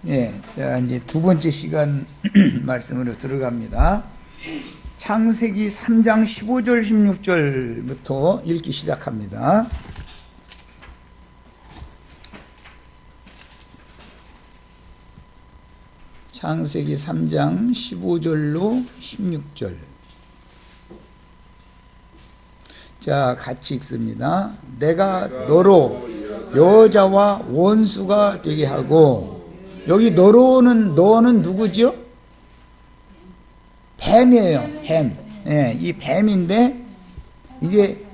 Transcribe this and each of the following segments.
예, 자, 이제 두 번째 시간 말씀으로 들어갑니다. 창세기 3장 15절, 16절부터 읽기 시작합니다. 창세기 3장 15절로 16절. 자, 같이 읽습니다. 내가 너로 여자와 원수가 되게 하고, 여기 너는 누구죠? 뱀이에요. 뱀. 예, 이 뱀인데 이게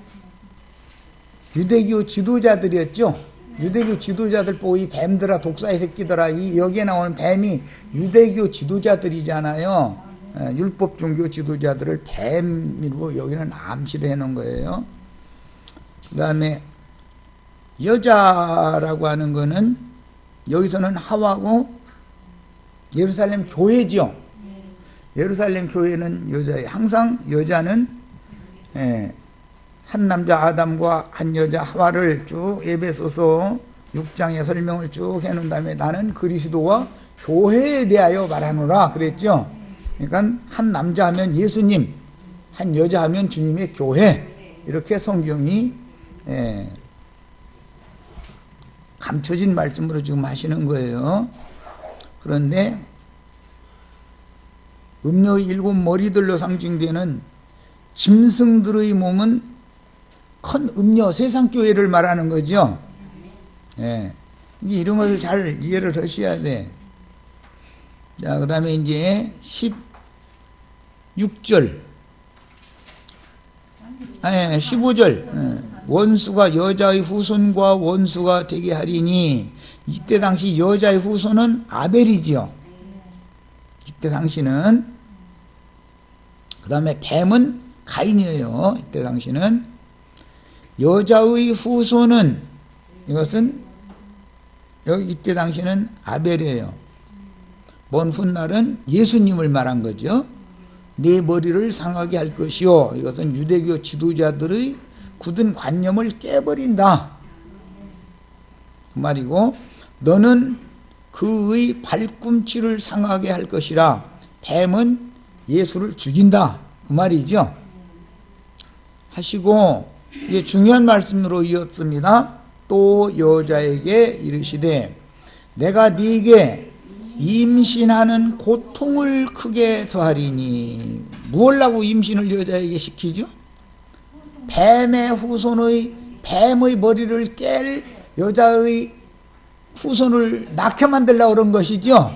유대교 지도자들이었죠. 유대교 지도자들 보고 이 뱀들아, 독사의 새끼들아, 이 여기에 나오는 뱀이 유대교 지도자들이잖아요. 예, 율법 종교 지도자들을 뱀이고 여기는 암시를 해놓은 거예요. 그 다음에 여자라고 하는 거는 여기서는 하와고 예루살렘 교회죠. 예루살렘 교회는 여자예요. 항상 여자는 한 남자 아담과 한 여자 하와를 쭉 에베소서 6장의 설명을 쭉 해놓은 다음에 나는 그리스도와 교회에 대하여 말하노라 그랬죠. 그러니까 한 남자 하면 예수님, 한 여자 하면 주님의 교회, 이렇게 성경이 감춰진 말씀으로 지금 하시는 거예요. 그런데 음녀의 7 머리들로 상징되는 짐승들의 몸은 큰 음녀 세상교회를 말하는 거죠. 예. 이런 걸 잘 이해를 하셔야 돼. 자, 그 다음에 이제 16절. 15절. 원수가 여자의 후손과 원수가 되게 하리니, 이때 당시 여자의 후손은 아벨이지요. 이때 당시는. 그 다음에 뱀은 가인이에요. 이때 당시는. 여자의 후손은, 이것은 이때 당시는 아벨이에요. 먼 훗날은 예수님을 말한 거죠. 네 머리를 상하게 할 것이요, 이것은 유대교 지도자들의 굳은 관념을 깨버린다 그 말이고, 너는 그의 발꿈치를 상하게 할 것이라. 뱀은 예수를 죽인다 그 말이죠. 하시고 이제 중요한 말씀으로 이었습니다. 또 여자에게 이르시되 내가 네게 임신하는 고통을 크게 더하리니. 무엇라고 임신을 여자에게 시키죠? 뱀의 후손의, 뱀의 머리를 깰 여자의 후손을 낳게 만들려고 그런 것이죠.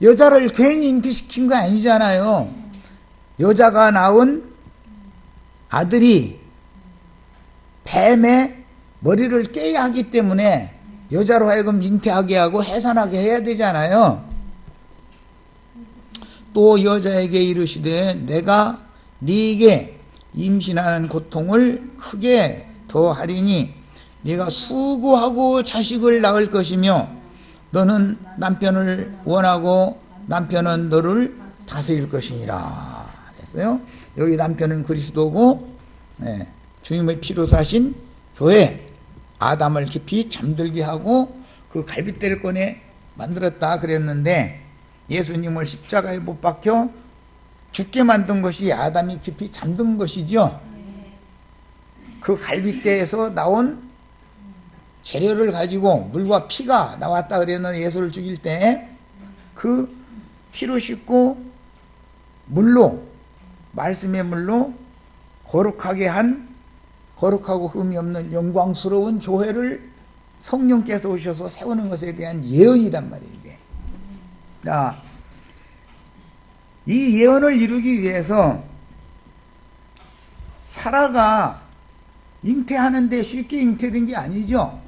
여자를 괜히 잉태시킨 거 아니잖아요. 여자가 낳은 아들이 뱀의 머리를 깨야 하기 때문에 여자로 하여금 잉태하게 하고 해산하게 해야 되잖아요. 또 여자에게 이르시되 내가 네게 임신하는 고통을 크게 더하리니 네가 수고하고 자식을 낳을 것이며 너는 남편을 원하고 남편은 너를 다스릴 것이니라 했어요. 여기 남편은 그리스도고, 주님의 피로 사신 교회, 아담을 깊이 잠들게 하고 그 갈빗대를 꺼내 만들었다 그랬는데, 예수님을 십자가에 못 박혀 죽게 만든 것이 아담이 깊이 잠든 것이죠. 그 갈빗대에서 나온 재료를 가지고 물과 피가 나왔다 그랬는데, 예수를 죽일 때 그 피로 씻고 물로, 말씀의 물로 거룩하게 한, 거룩하고 흠이 없는 영광스러운 교회를 성령께서 오셔서 세우는 것에 대한 예언이란 말이에요, 이게. 자, 이 예언을 이루기 위해서 사라가 잉태하는데 쉽게 잉태된 게 아니죠.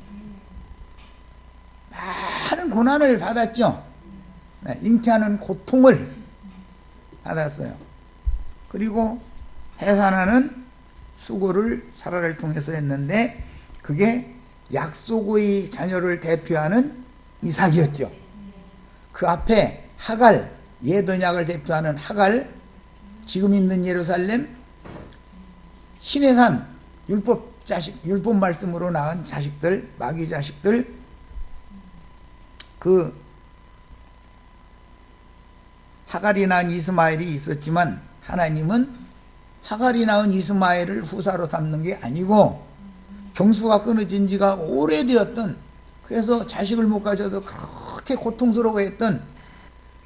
많은 고난을 받았죠. 잉태하는 고통을 받았어요. 그리고 해산하는 수고를 사라를 통해서 했는데, 그게 약속의 자녀를 대표하는 이삭이었죠. 그 앞에 하갈, 예언약을 대표하는 하갈, 지금 있는 예루살렘, 신의 산, 율법 말씀으로 낳은 자식들, 마귀 자식들, 그 하갈이 낳은 이스마엘이 있었지만 하나님은 하갈이 낳은 이스마엘을 후사로 삼는 게 아니고 경수가 끊어진 지가 오래되었던, 그래서 자식을 못 가져서 그렇게 고통스러워했던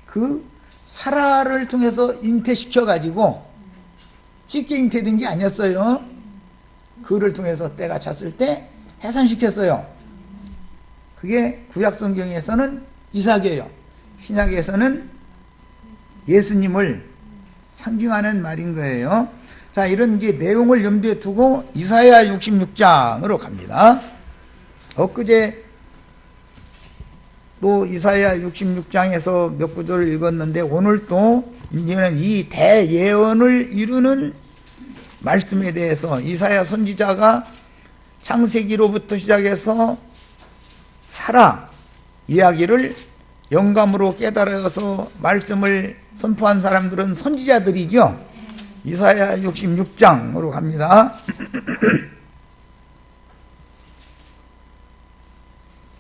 그 사라를 통해서 잉태시켜 가지고, 쉽게 잉태된 게 아니었어요. 그를 통해서 때가 찼을 때 해산시켰어요. 그게 구약 성경에서는 이삭이에요. 신약에서는 예수님을 상징하는 말인 거예요. 자, 이런 이제 내용을 염두에 두고 이사야 66장으로 갑니다. 엊그제 또 이사야 66장에서 몇 구절을 읽었는데, 오늘 또 이제는 이 대예언을 이루는 말씀에 대해서 이사야 선지자가 창세기로부터 시작해서 사라 이야기를 영감으로 깨달아서 말씀을 선포한 사람들은 선지자들이죠. 이사야 66장으로 갑니다.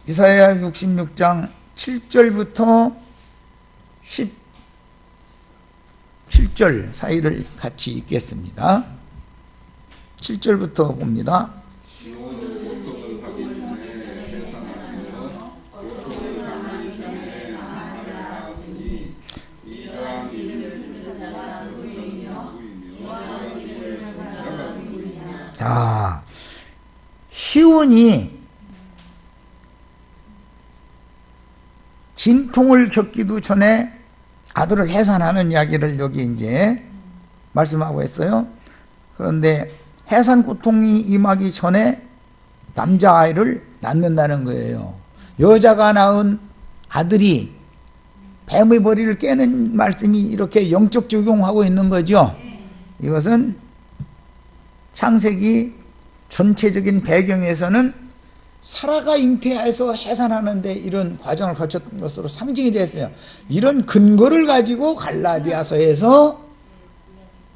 이사야 66장 7절부터 17절 사이를 같이 읽겠습니다. 7절부터 봅니다. 자, 시온이 진통을 겪기도 전에 아들을 해산하는 이야기를 여기 이제 말씀하고 있어요. 그런데 해산 고통이 임하기 전에 남자아이를 낳는다는 거예요. 여자가 낳은 아들이 뱀의 머리를 깨는 말씀이 이렇게 영적 적용하고 있는 거죠. 이것은 창세기 전체적인 배경에서는 사라가 잉태해서 해산하는데 이런 과정을 거쳤던 것으로 상징이 됐어요. 이런 근거를 가지고 갈라디아서에서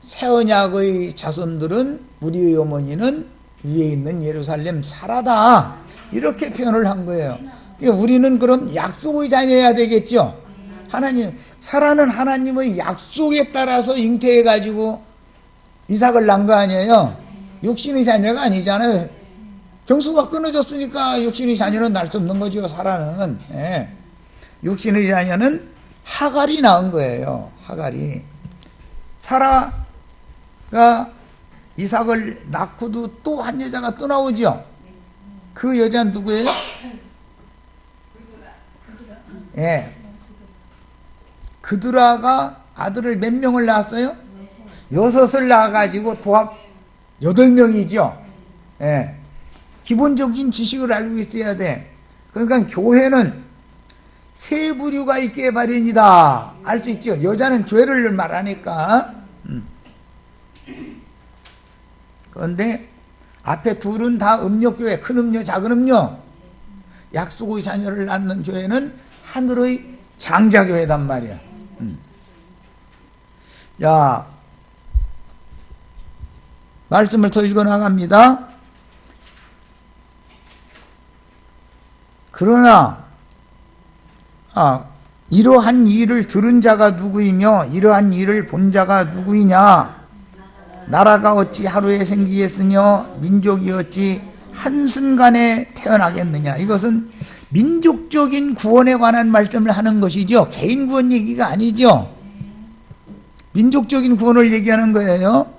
새 언약의 자손들은, 우리의 어머니는 위에 있는 예루살렘 사라다, 이렇게 표현을 한 거예요. 그러니까 우리는 그럼 약속의 자녀여야 되겠죠. 사라는 하나님의 약속에 따라서 잉태해 가지고 이삭을 낳은 거 아니에요. 육신의 자녀가 아니잖아요. 경수가 끊어졌으니까 육신의 자녀는 낳을 수 없는 거죠. 사라는. 예. 육신의 자녀는 하갈이 낳은 거예요. 하갈이. 사라가 이삭을 낳고도 또 한 여자가 또 나오죠. 그 여자는 누구예요? 예. 그드라가 아들을 몇 명을 낳았어요? 6을 낳아가지고 도합 8명이죠. 예. 기본적인 지식을 알고 있어야 돼. 그러니까 교회는 세 부류가 있기에 마련이다. 알 수 있죠. 여자는 교회를 말하니까. 그런데 앞에 둘은 다 음료교회, 큰 음료, 작은 음료. 약속의 자녀를 낳는 교회는 하늘의 장자교회단 말이야. 자, 말씀을 더 읽어나갑니다. 그러나 이러한 일을 들은 자가 누구이며 이러한 일을 본 자가 누구이냐? 나라가 어찌 하루에 생기겠으며 민족이 어찌 한순간에 태어나겠느냐? 이것은 민족적인 구원에 관한 말씀을 하는 것이죠. 개인 구원 얘기가 아니죠. 민족적인 구원을 얘기하는 거예요.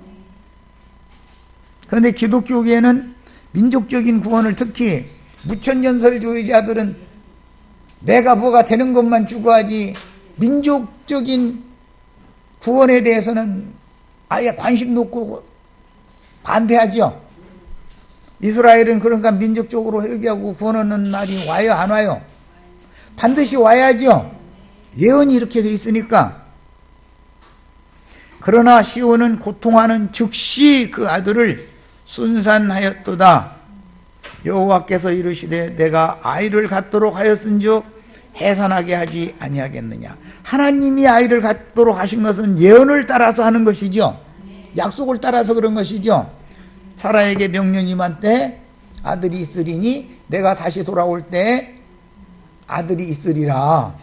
그런데 기독교계에는 민족적인 구원을, 특히 무천연설주의자들은 내가 뭐가 되는 것만 추구하지 민족적인 구원에 대해서는 아예 관심도 없고 반대하죠. 이스라엘은 그러니까 민족적으로 회개하고 구원하는 날이 와요, 안 와요? 반드시 와야죠. 예언이 이렇게 돼 있으니까. 그러나 시온은 고통하는 즉시 그 아들을 순산하였도다. 여호와께서 이르시되 내가 아이를 갖도록 하였은즉 해산하게 하지 아니하겠느냐. 하나님이 아이를 갖도록 하신 것은 예언을 따라서 하는 것이죠. 약속을 따라서 그런 것이죠. 사라에게 명령이 임한 때 아들이 있으리니 내가 다시 돌아올 때 아들이 있으리라.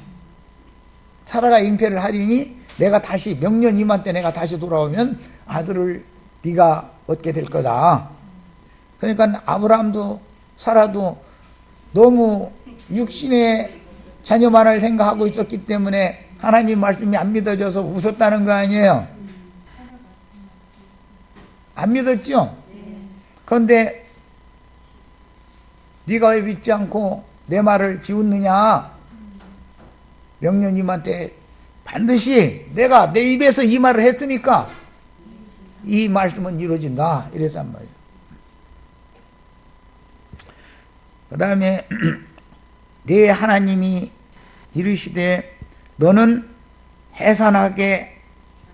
사라가 잉태를 하리니 내가 다시 명년 이맘때 내가 다시 돌아오면 아들을 네가 얻게 될 거다. 그러니까 아브라함도 사라도 너무 육신의 자녀만을 생각하고 있었기 때문에 하나님 말씀이 안 믿어져서 웃었다는 거 아니에요? 안 믿었죠? 그런데 네가 왜 믿지 않고 내 말을 비웃느냐? 명년 이맘때 반드시 내가 내 입에서 이 말을 했으니까 이 말씀은 이루어진다 이랬단 말이에요. 그 다음에 내 하나님이 이르시되 너는 해산하게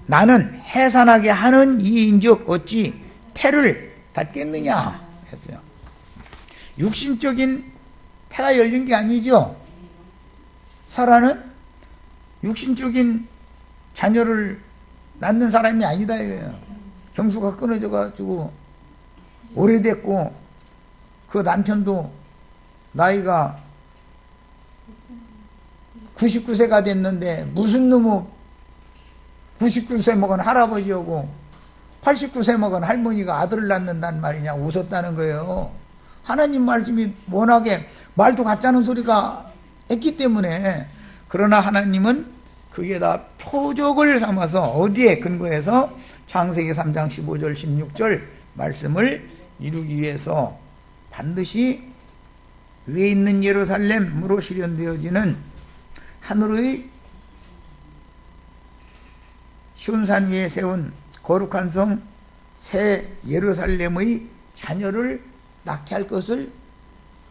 나는 해산하게 하는 이인즉 어찌 태를 닫겠느냐 했어요. 육신적인 태가 열린 게 아니죠. 사라는 육신적인 자녀를 낳는 사람이 아니다 이거예요. 경수가 끊어져 가지고 오래됐고 그 남편도 나이가 99세가 됐는데 무슨 놈의 99세 먹은 할아버지하고 89세 먹은 할머니가 아들을 낳는다는 말이냐 웃었다는 거예요. 하나님 말씀이 워낙에 말도 같자는 소리가 했기 때문에. 그러나 하나님은 그게 다 표적을 삼아서 어디에 근거해서 창세기 3장 15절 16절 말씀을 이루기 위해서 반드시 위에 있는 예루살렘으로 실현되어지는 하늘의 시온산 위에 세운 거룩한 성 새 예루살렘의 자녀를 낳게 할 것을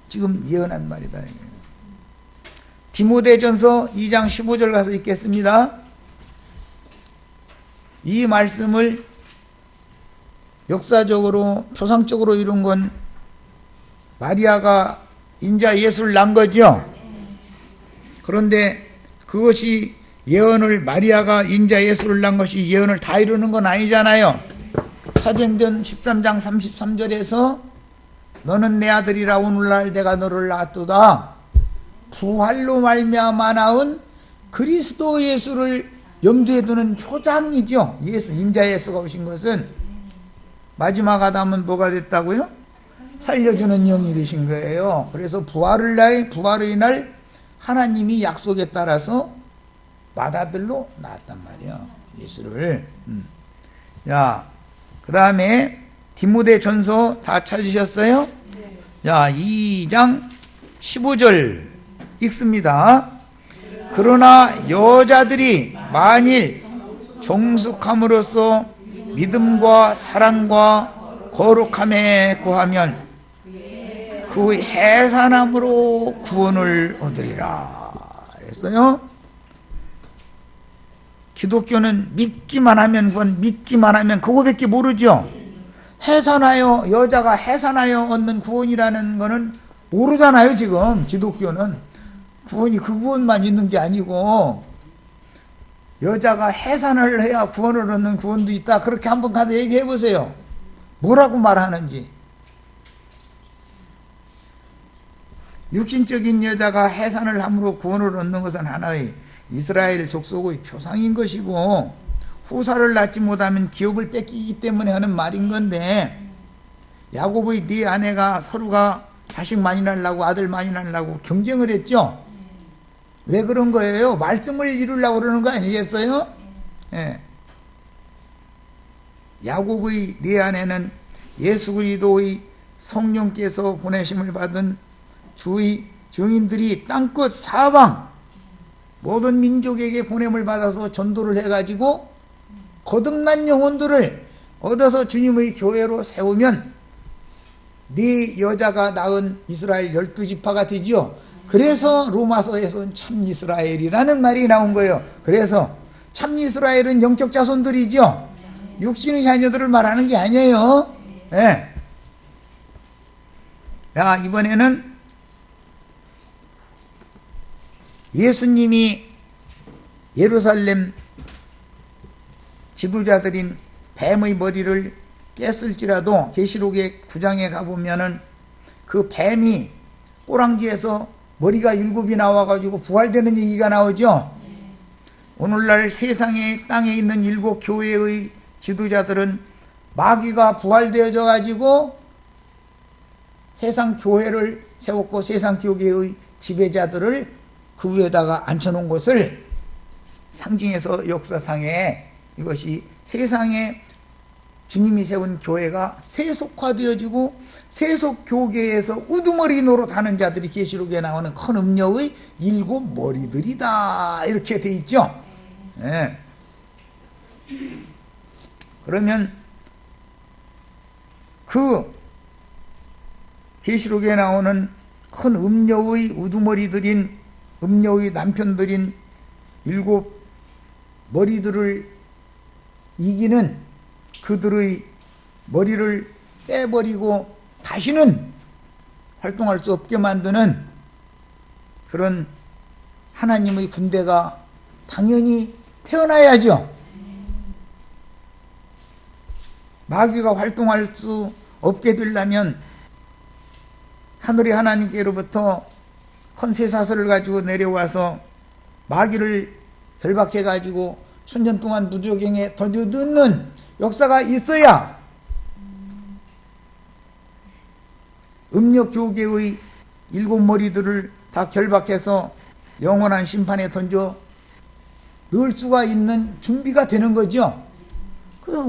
지금 예언한 말이다. 디모데전서 2장 15절 가서 읽겠습니다. 이 말씀을 역사적으로 표상적으로 이룬 건 마리아가 인자 예수를 낳은 거죠. 그런데 그것이 예언을 마리아가 인자 예수를 낳은 것이 예언을 다 이루는 건 아니잖아요. 사도행전 13장 33절에서 너는 내 아들이라 오늘날 내가 너를 낳았도다. 부활로 말미암아 낳은 그리스도 예수를 염두에 두는 표장이죠. 예수, 인자 예수가 오신 것은 마지막 아담은 뭐가 됐다고요? 살려주는 영이 되신 거예요. 그래서 부활의 날 하나님이 약속에 따라서 맏아들로 낳았단 말이에요. 예수를. 자, 그 다음에 디모데전서 다 찾으셨어요? 자, 2장 15절 읽습니다. 그러나 여자들이 만일 종숙함으로써 믿음과 사랑과 거룩함에 구하면 그 해산함으로 구원을 얻으리라 했어요. 기독교는 믿기만 하면 구원, 믿기만 하면 그거밖에 모르죠. 해산하여 여자가 해산하여 얻는 구원이라는 거는 모르잖아요. 지금 기독교는 구원이 그 구원만 있는 게 아니고 여자가 해산을 해야 구원을 얻는 구원도 있다. 그렇게 한번 가서 얘기해 보세요. 뭐라고 말하는지. 육신적인 여자가 해산을 함으로 구원을 얻는 것은 하나의 이스라엘 족속의 표상인 것이고 후사를 낳지 못하면 기업을 뺏기기 때문에 하는 말인 건데 야곱의 네 아내가 서로가 자식 많이 낳으려고 아들 많이 낳으려고 경쟁을 했죠. 왜 그런 거예요? 말씀을 이루려고 그러는 거 아니겠어요? 예. 야곱의 네 아내는 예수 그리스도의 성령께서 보내심을 받은 주의 증인들이 땅끝 사방 모든 민족에게 보냄을 받아서 전도를 해가지고 거듭난 영혼들을 얻어서 주님의 교회로 세우면 네 여자가 낳은 이스라엘 12지파가 되지요. 그래서 로마서에서는 참 이스라엘이라는 말이 나온 거예요. 그래서 참 이스라엘은 영적 자손들이죠. 육신의 자녀들을 말하는 게 아니에요. 네. 자, 이번에는 예수님이 예루살렘 지도자들인 뱀의 머리를 깼을지라도 계시록의 9장에 가보면은 그 뱀이 꼬랑지에서 머리가 7이 나와가지고 부활되는 얘기가 나오죠. 오늘날 세상에 땅에 있는 7 교회의 지도자들은 마귀가 부활되어져 가지고 세상 교회를 세웠고 세상 교계의 지배자들을 그 위에다가 앉혀놓은 것을 상징해서 역사상에 이것이 세상에 주님이 세운 교회가 세속화되어지고 세속교계에서 우두머리 노릇하는 자들이 계시록에 나오는 큰 음녀의 7 머리들이다 이렇게 돼 있죠. 네. 그러면 그 계시록에 나오는 큰 음녀의 우두머리들인 음녀의 남편들인 7 머리들을 이기는 그들의 머리를 떼버리고 다시는 활동할 수 없게 만드는 그런 하나님의 군대가 당연히 태어나야죠. 마귀가 활동할 수 없게 되려면 하늘의 하나님께로부터 큰 쇠사슬을 가지고 내려와서 마귀를 결박해 가지고 수년 동안 무저갱에 던져넣는 역사가 있어야 음력교계의 7 머리들을 다 결박해서 영원한 심판에 던져 넣을 수가 있는 준비가 되는 거죠. 그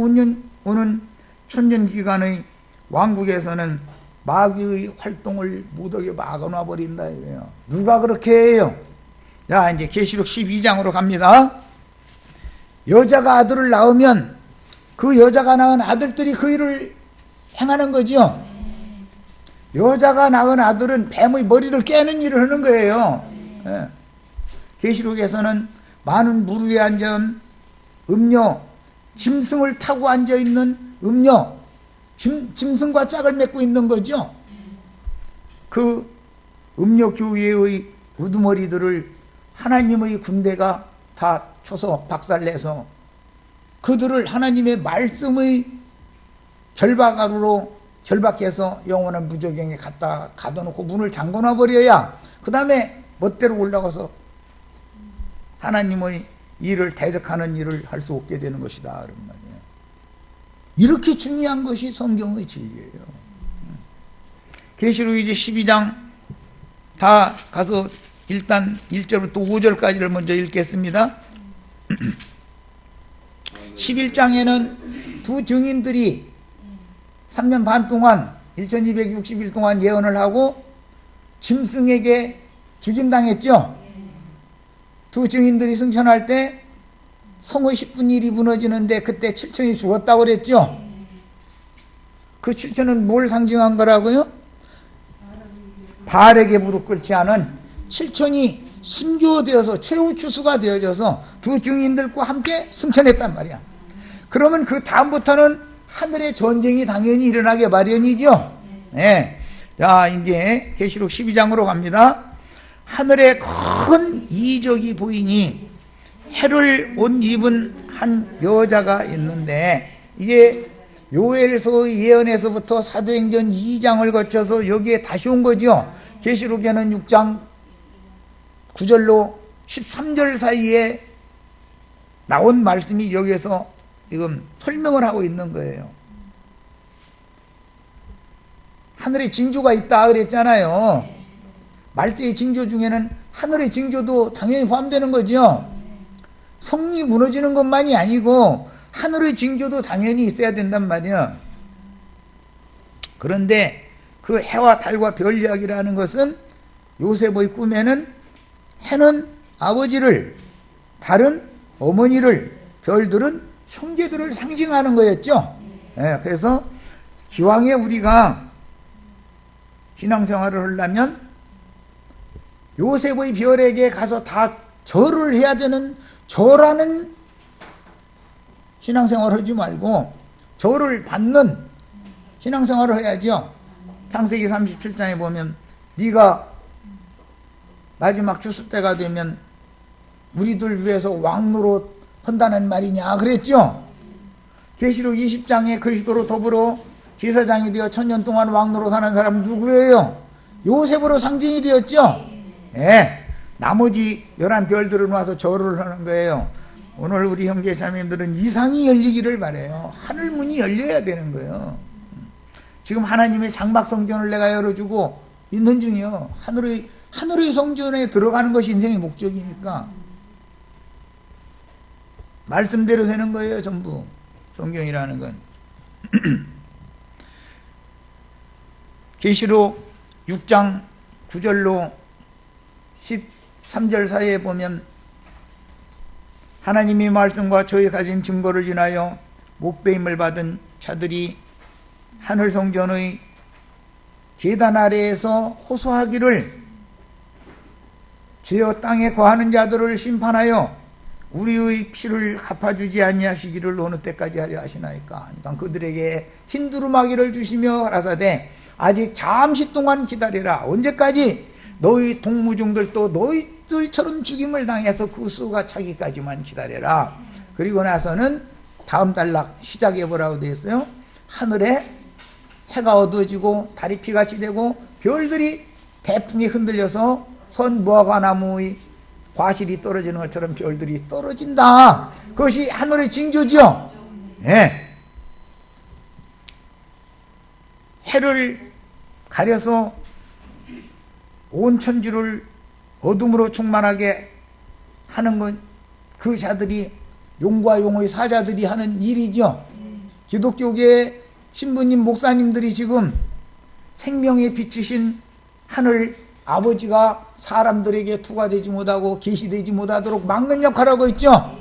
오는 천년기간의 왕국에서는 마귀의 활동을 못하게 막아놔 버린다 이거예요. 누가 그렇게 해요? 자, 이제 계시록 12장으로 갑니다. 여자가 아들을 낳으면 그 여자가 낳은 아들들이 그 일을 행하는 거죠. 여자가 낳은 아들은 뱀의 머리를 깨는 일을 하는 거예요. 예. 계시록에서는 많은 물 위에 앉은 음녀, 짐승을 타고 앉아있는 음녀, 짐승과 짝을 맺고 있는 거죠. 그 음녀 교회의 우두머리들을 하나님의 군대가 다 쳐서 박살내서 그들을 하나님의 말씀의 결박으로 결박해서 영원한 무저갱에 갖다 가둬놓고 문을 잠궈놔 버려야 그 다음에 멋대로 올라가서 하나님의 일을 대적하는 일을 할 수 없게 되는 것이다 그런 말이에요. 이렇게 중요한 것이 성경의 진리예요. 계시록 이제 12장 다 가서 일단 1절부터 5절까지를 먼저 읽겠습니다. 11장에는 두 증인들이 3년 반 동안 1260일 동안 예언을 하고 짐승에게 죽임당했죠. 두 증인들이 승천할 때 성의 10분의 1이 무너지는데 그때 7천이 죽었다고 그랬죠. 그 7천은 뭘 상징한 거라고요? 바알에게 무릎 꿇지 않은 7천이 순교되어서 최후 추수가 되어져서 두 증인들과 함께 승천했단 말이야. 그러면 그 다음부터는 하늘의 전쟁이 당연히 일어나게 마련이죠. 네. 자, 이제 계시록 12장으로 갑니다. 하늘에 큰 이적이 보이니 해를 옷 입은 한 여자가 있는데, 이게 요엘서의 예언에서부터 사도행전 2장을 거쳐서 여기에 다시 온 거죠. 계시록에는 6장 9절로 13절 사이에 나온 말씀이 여기에서 지금 설명을 하고 있는 거예요. 하늘에 징조가 있다 그랬잖아요. 말세의 징조 중에는 하늘의 징조도 당연히 포함되는 거죠. 성이 무너지는 것만이 아니고 하늘의 징조도 당연히 있어야 된단 말이야. 그런데 그 해와 달과 별 이야기라는 것은 요셉의 꿈에는 해는 아버지를, 달은 어머니를, 별들은 형제들을 상징하는 거였죠. 네, 그래서 기왕에 우리가 신앙생활을 하려면 요셉의 별에게 가서 다 절을 해야 되는, 절하는 신앙생활을 하지 말고 절을 받는 신앙생활을 해야죠. 창세기 37장에 보면 네가 마지막 주습 때가 되면 우리들 위해서 왕노릇 한다는 말이냐 그랬죠. 계시록 20장에 그리스도로 더불어 제사장이 되어 1000년 동안 왕노릇 하는 사람은 누구예요? 요셉으로 상징이 되었죠. 예, 나머지 11별들은 와서 절을 하는 거예요. 오늘 우리 형제 자매님들은 이상이 열리기를 바래요. 하늘문이 열려야 되는 거예요. 지금 하나님의 장막 성전을 내가 열어주고 있는 중이요. 하늘의 성전에 들어가는 것이 인생의 목적이니까 말씀대로 되는 거예요. 전부 성경이라는 건. 계시록 6장 9절로 13절 사이에 보면 하나님의 말씀과 저희 가진 증거를 인하여 목배임을 받은 자들이 하늘 성전의 제단 아래에서 호소하기를 주여 땅에 거하는 자들을 심판하여 우리의 피를 갚아주지 아니하시기를 어느 때까지 하려 하시나이까. 그러니까 그들에게 흰두루마기를 주시며 가라사대 아직 잠시 동안 기다리라. 언제까지? 너희 동무중들도 너희들처럼 죽임을 당해서 그 수가 차기까지만 기다려라. 그리고 나서는 다음 단락 시작해보라고 되어 있어요. 하늘에 해가 어두워지고 달이 피같이 되고 별들이 태풍에 흔들려서 선 무화과 나무의 과실이 떨어지는 것처럼 별들이 떨어진다. 그것이 하늘의 징조죠. 예. 해를 가려서 온 천지를 어둠으로 충만하게 하는 건 그 자들이 용과 용의 사자들이 하는 일이죠. 기독교계의 신부님 목사님들이 지금 생명의 빛이신 하늘 아버지가 사람들에게 투과되지 못하고 계시되지 못하도록 막는 역할을 하고 있죠.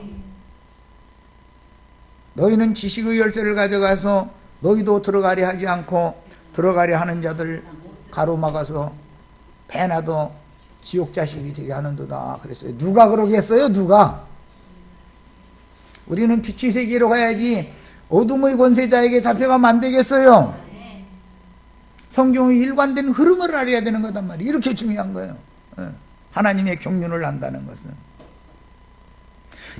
너희는 지식의 열쇠를 가져가서 너희도 들어가려 하지 않고 들어가려 하는 자들 가로막아서 배나도 지옥 자식이 되게 하는도다 그랬어요. 누가 그러게 했어요? 누가? 우리는 빛의 세계로 가야지 어둠의 권세자에게 잡혀가면 안 되겠어요. 성경의 일관된 흐름을 알아야 되는 거단 말이에요. 이렇게 중요한 거예요. 하나님의 경륜을 안다는 것은.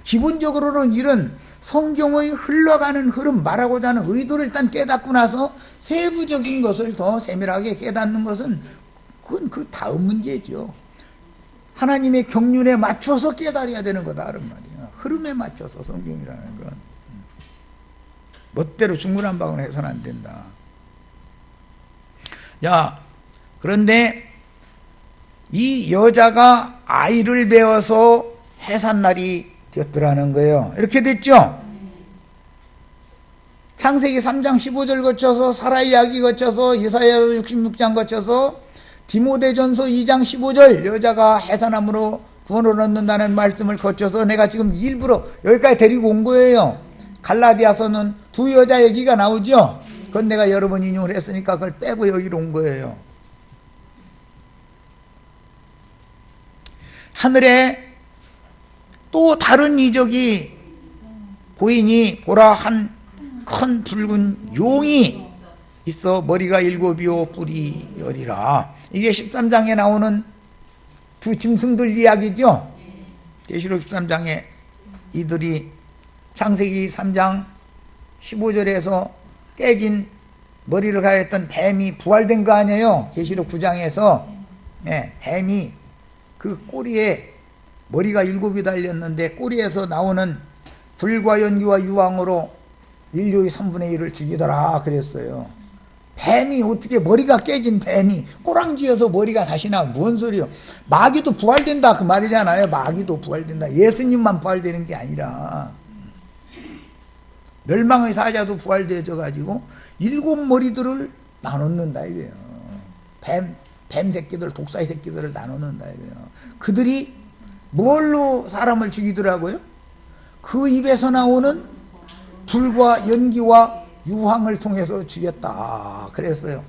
기본적으로는 이런 성경의 흘러가는 흐름, 말하고자 하는 의도를 일단 깨닫고 나서 세부적인 것을 더 세밀하게 깨닫는 것은 그건 그 다음 문제죠. 하나님의 경륜에 맞춰서 깨달아야 되는 거다 그런 말이에요. 흐름에 맞춰서 성경이라는 건 멋대로 중구난방으로 해서는 안 된다. 야, 그런데 이 여자가 아이를 배워서 해산날이 되었더라는 거예요. 이렇게 됐죠. 창세기 3장 15절 거쳐서 사라 이야기 거쳐서 이사야 66장 거쳐서 디모데전서 2장 15절 여자가 해산함으로 구원을 얻는다는 말씀을 거쳐서 내가 지금 일부러 여기까지 데리고 온 거예요. 갈라디아서는 두 여자 얘기가 나오죠. 그건 내가 여러 번 인용을 했으니까 그걸 빼고 여기로 온 거예요. 하늘에 또 다른 이적이 보이니 보라 한 큰 붉은 용이 있어 머리가 7이요 뿔이 10이라. 이게 13장에 나오는 두 짐승들 이야기죠. 계시록 13장에 이들이 창세기 3장 15절에서 깨진 머리를 가했던 뱀이 부활된 거 아니에요. 계시록 9장에서 뱀이 그 꼬리에 머리가 7이 달렸는데 꼬리에서 나오는 불과 연기와 유황으로 인류의 3분의 1을 죽이더라 그랬어요. 뱀이 어떻게 머리가 깨진 뱀이 꼬랑지여서 머리가 다시 나와. 뭔 소리요. 마귀도 부활된다 그 말이잖아요. 마귀도 부활된다. 예수님만 부활되는 게 아니라 멸망의 사자도 부활되어져 가지고 7머리들을 나눠놓는다 이거예요. 뱀 새끼들, 독사의 새끼들을 나눠놓는다 이거예요. 그들이 뭘로 사람을 죽이더라고요? 그 입에서 나오는 불과 연기와 유황을 통해서 죽였다 그랬어요.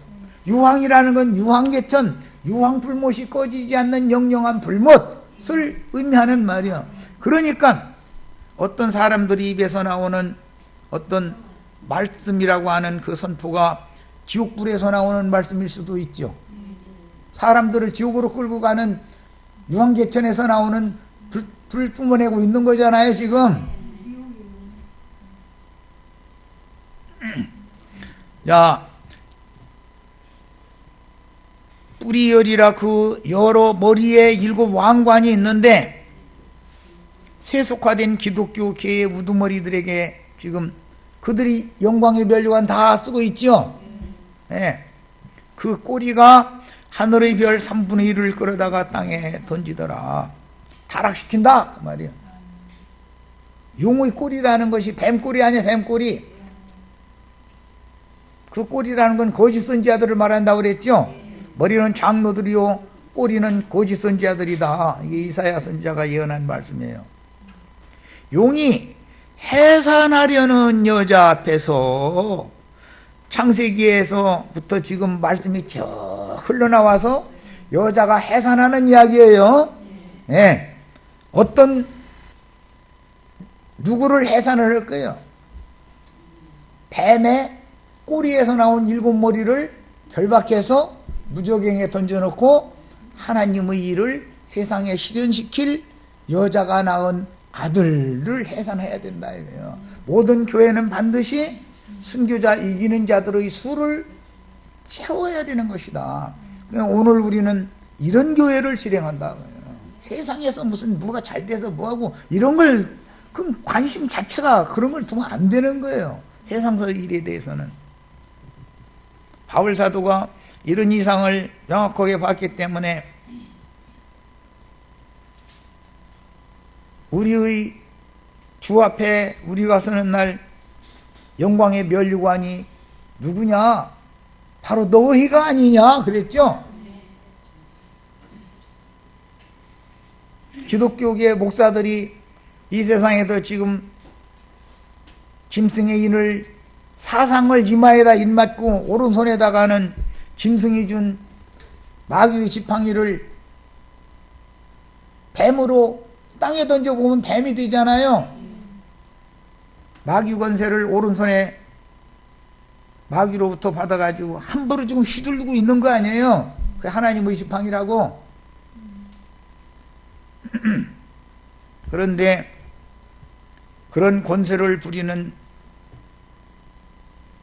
유황이라는 건 유황계천, 유황불못이 꺼지지 않는 영영한 불못을 의미하는 말이야. 그러니까 어떤 사람들이 입에서 나오는 어떤 말씀이라고 하는 그 선포가 지옥불에서 나오는 말씀일 수도 있죠. 사람들을 지옥으로 끌고 가는 유황계천에서 나오는 불 뿜어내고 있는 거잖아요 지금. 야, 뿌리열이라 그 여러 머리에 7 왕관이 있는데 세속화된 기독교 계의 우두머리들에게 지금 그들이 영광의 면류관 다 쓰고 있죠. 예. 그 꼬리가 하늘의 별 3분의 1을 끌어다가 땅에 던지더라. 타락시킨다 그 말이에요. 용의 꼬리라는 것이 뱀꼬리 아니야. 뱀꼬리. 그 꼬리라는 건 거짓 선지자들을 말한다고 그랬죠. 머리는 장로들이요 꼬리는 거짓 선지자들이다. 이게 이사야 선지자가 예언한 말씀이에요. 용이 해산하려는 여자 앞에서 창세기에서부터 지금 말씀이 쭉 흘러나와서 여자가 해산하는 이야기예요. 예. 어떤 누구를 해산을 할 거예요? 뱀의 꼬리에서 나온 7머리를 결박해서 무저갱에 던져놓고 하나님의 일을 세상에 실현시킬 여자가 낳은 아들을 해산해야 된다 이거예요. 모든 교회는 반드시 순교자 이기는 자들의 수를 채워야 되는 것이다. 오늘 우리는 이런 교회를 실행한다. 세상에서 무슨 뭐가 잘 돼서 뭐하고 이런 걸 그 관심 자체가 그런 걸 두면 안 되는 거예요. 세상서 일에 대해서는. 바울 사도가 이런 이상을 명확하게 봤기 때문에 우리의 주 앞에 우리가 서는 날 영광의 면류관이 누구냐? 바로 너희가 아니냐 그랬죠? 기독교계 목사들이 이 세상에서 지금 짐승의 인을 사상을 이마에다 인맞고 오른손에다가는 짐승이 준 마귀의 지팡이를 뱀으로 땅에 던져보면 뱀이 되잖아요. 마귀 권세를 오른손에 마귀로부터 받아가지고 함부로 지금 휘둘르고 있는 거 아니에요. 그게 하나님의 지팡이라고. 그런데 그런 권세를 부리는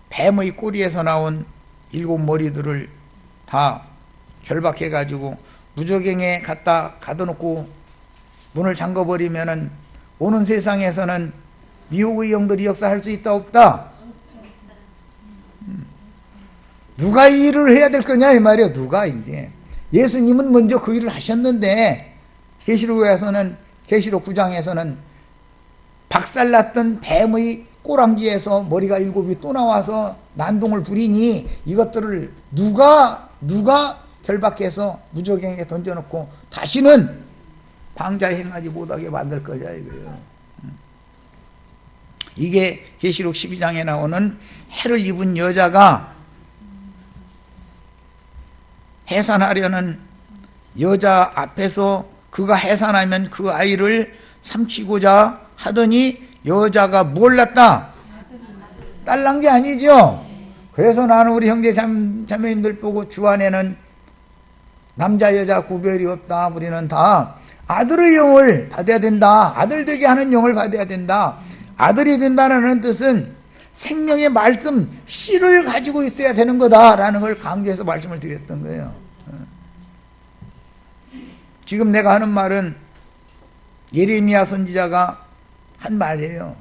뱀의 꼬리에서 나온 7머리들을 다 결박해가지고 무저갱에 갖다 가둬놓고 문을 잠궈버리면은 오는 세상에서는 미혹의 영들이 역사할 수 있다 없다? 누가 이 일을 해야 될 거냐 이 말이에요. 누가 이제 예수님은 먼저 그 일을 하셨는데 계시록에서는 계시록 9장에서는 박살났던 뱀의 꼬랑지에서 머리가 7이 또 나와서 난동을 부리니 이것들을 누가 결박해서 무저갱에 던져놓고 다시는 방자에 행하지 못하게 만들 거냐 이거예요. 이게 계시록 12장에 나오는 해를 입은 여자가 해산하려는 여자 앞에서 그가 해산하면 그 아이를 삼키고자 하더니 여자가 뭘 낳았다? 딸 낳은 게 아니죠. 그래서 나는 우리 형제 자매님들 보고 주 안에는 남자 여자 구별이 없다. 우리는 다 아들의 영을 받아야 된다. 아들 되게 하는 영을 받아야 된다. 아들이 된다는 뜻은 생명의 말씀 씨를 가지고 있어야 되는 거다라는 걸 강조해서 말씀을 드렸던 거예요. 지금 내가 하는 말은 예레미야 선지자가 한 말이에요.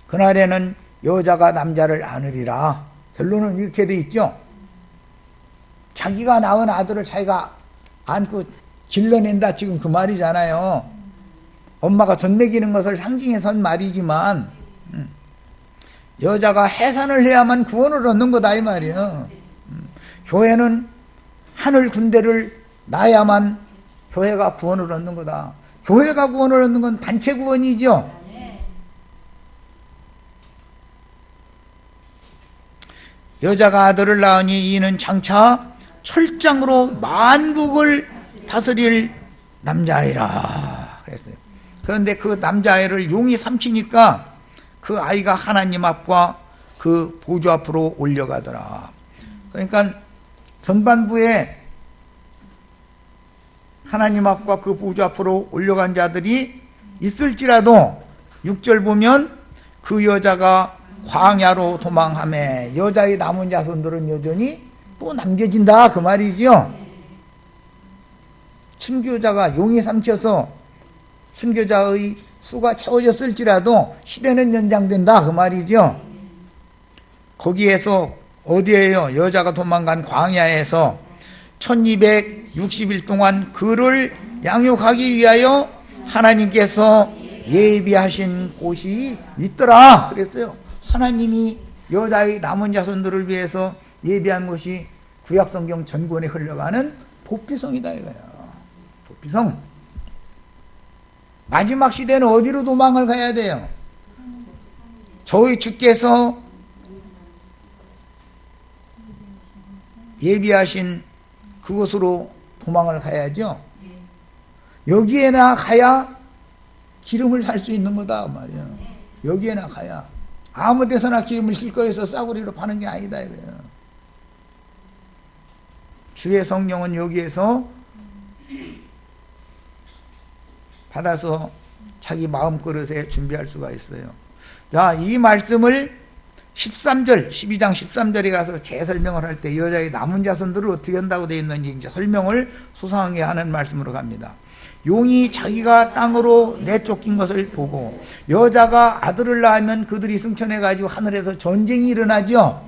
그날에는 여자가 남자를 안으리라. 결론은 이렇게 돼 있죠. 자기가 낳은 아들을 자기가 안고 길러낸다 지금 그 말이잖아요. 엄마가 젖 먹이는 것을 상징해서 한 말이지만 여자가 해산을 해야만 구원을 얻는 거다 이 말이에요. 교회는 하늘 군대를 낳아야만 교회가 구원을 얻는 거다. 교회가 구원을 얻는 건 단체 구원이죠. 여자가 아들을 낳으니 이는 장차 철장으로 만국을 다스릴 남자아이라 그랬어요. 그런데 그 남자아이를 용이 삼키니까 그 아이가 하나님 앞과 그 보좌 앞으로 올려가더라. 그러니까 전반부에 하나님 앞과 그 보좌 앞으로 올려간 자들이 있을지라도 6절 보면 그 여자가 광야로 도망하매 여자의 남은 자손들은 여전히 또 남겨진다 그 말이지요. 순교자가 용이 삼켜서 순교자의 수가 채워졌을지라도 시대는 연장된다 그 말이죠. 거기에서 어디에요? 여자가 도망간 광야에서 1260일 동안 그를 양육하기 위하여 하나님께서 예비하신 곳이 있더라 그랬어요. 하나님이 여자의 남은 자손들을 위해서 예비한 곳이 구약성경 전권에 흘러가는 도피성이다 이거야. 도피성. 마지막 시대는 어디로 도망을 가야 돼요? 저희 주께서 예비하신 그곳으로 도망을 가야죠. 여기에나 가야 기름을 살 수 있는 거다 말이야. 여기에나 가야. 아무 데서나 기름을 길거리에서 싸구리로 파는 게 아니다 이거예요. 주의 성령은 여기에서 받아서 자기 마음그릇에 준비할 수가 있어요. 자, 이 말씀을 13절, 12장 13절에 가서 재설명을 할 때 여자의 남은 자손들을 어떻게 한다고 되어 있는지 이제 설명을 소상하게 하는 말씀으로 갑니다. 용이 자기가 땅으로 내쫓긴 것을 보고 여자가 아들을 낳으면 그들이 승천해가지고 하늘에서 전쟁이 일어나죠.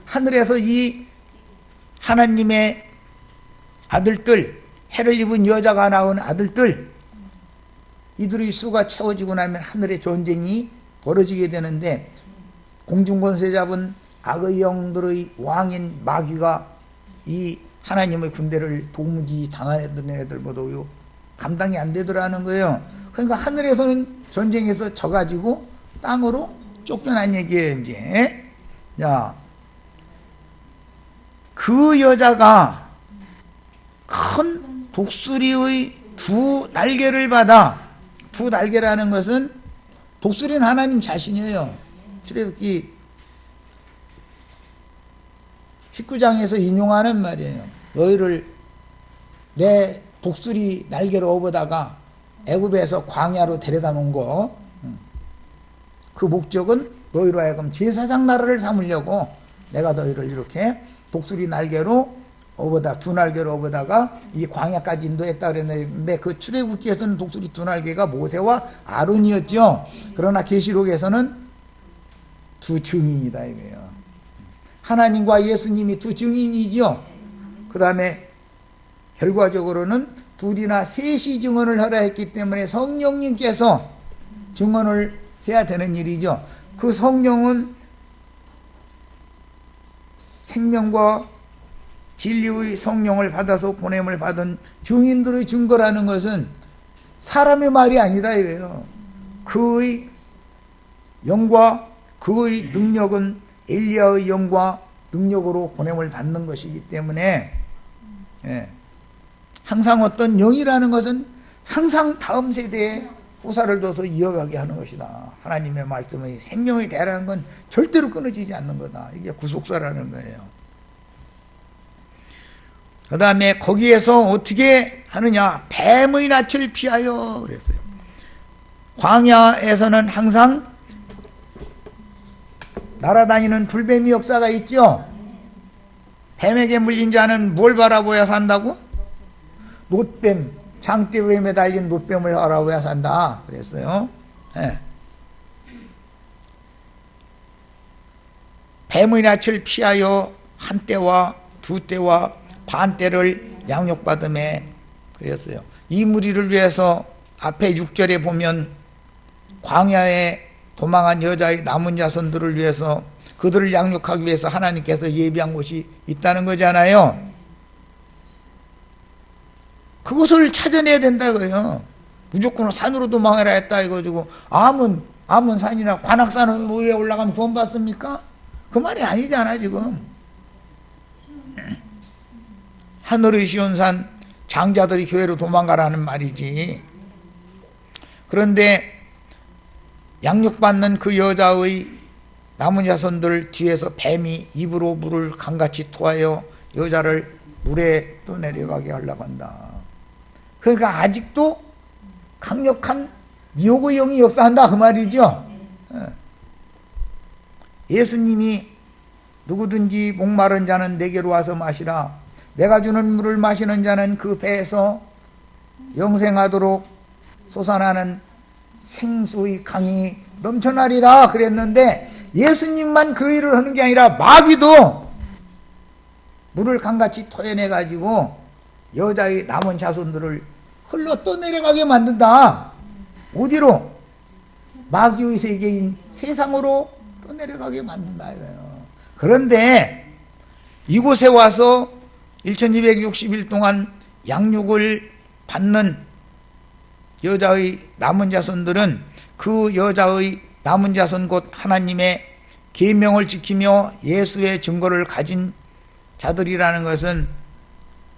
하늘에서 이 하나님의 아들들, 해를 입은 여자가 낳은 아들들, 이들의 수가 채워지고 나면 하늘의 전쟁이 벌어지게 되는데 공중권세 잡은 악의 영들의 왕인 마귀가 이 하나님의 군대를 도무지 당하는 애들보다요 감당이 안 되더라는 거예요. 그러니까 하늘에서는 전쟁에서 져가지고 땅으로 쫓겨난 얘기예요. 이제 자, 그 여자가 큰 독수리의 두 날개를 받아, 두 날개라는 것은 독수리는 하나님 자신이에요. 출애굽기 19장에서 인용하는 말이에요. 너희를 내 독수리 날개로 업어다가 애굽에서 광야로 데려다 놓은 거, 그 목적은 너희로 하여금 제사장 나라를 삼으려고 내가 너희를 이렇게 독수리 날개로 업어다, 두 날개로 업어다가 이 광야까지 인도했다 그랬는데 그 출애굽기에서는 독수리 두 날개가 모세와 아론이었죠. 그러나 계시록에서는 두 증인이다 이거예요. 하나님과 예수님이 두 증인이죠. 그 다음에 결과적으로는 둘이나 셋이 증언을 하라 했기 때문에 성령님께서 증언을 해야 되는 일이죠. 그 성령은 생명과 진리의 성령을 받아서 보냄을 받은 증인들의 증거라는 것은 사람의 말이 아니다 이거예요. 그의 영과 그의 능력은 엘리야의 영과 능력으로 보냄을 받는 것이기 때문에 항상 어떤 영이라는 것은 항상 다음 세대에 후사를 둬서 이어가게 하는 것이다. 하나님의 말씀의 생명의 대라는 건 절대로 끊어지지 않는 거다. 이게 구속사라는 거예요. 그 다음에 거기에서 어떻게 하느냐. 뱀의 낯을 피하여 그랬어요. 광야에서는 항상 날아다니는 불뱀이 역사가 있죠. 뱀에게 물린 자는 뭘 바라보야 산다고? 놋뱀, 장대에 매달린 놋뱀을 바라보야 산다 그랬어요. 네. 뱀의 낯을 피하여 한 때와 두 때와 반 때를 양육받음에 그랬어요. 이 무리를 위해서 앞에 6절에 보면 광야에 도망한 여자의 남은 자손들을 위해서 그들을 양육하기 위해서 하나님께서 예비한 곳이 있다는 거잖아요. 그것을 찾아내야 된다고요. 무조건 산으로 도망해라 했다 이거지고 암은 산이나 관악산은 위에 올라가면 구원 받습니까? 그 말이 아니잖아 지금. 하늘의 시온산 장자들이 교회로 도망가라는 말이지. 그런데 양육받는 그 여자의 남은 자손들 뒤에서 뱀이 입으로 물을 강같이 토하여 여자를 물에 떠내려가게 하려고 한다. 그러니까 아직도 강력한 미혹의 영이 역사한다 그 말이죠. 예수님이 누구든지 목마른 자는 내게로 와서 마시라. 내가 주는 물을 마시는 자는 그 배에서 영생하도록 솟아나는 생수의 강이 넘쳐나리라 그랬는데, 예수님만 그 일을 하는 게 아니라 마귀도 물을 강같이 토해내 가지고 여자의 남은 자손들을 흘러 떠내려가게 만든다. 어디로? 마귀의 세계인 세상으로 떠내려가게 만든다 이거예요. 그런데 이곳에 와서 1260일 동안 양육을 받는 여자의 남은 자손들은 그 여자의 남은 자손 곧 하나님의 계명을 지키며 예수의 증거를 가진 자들이라는 것은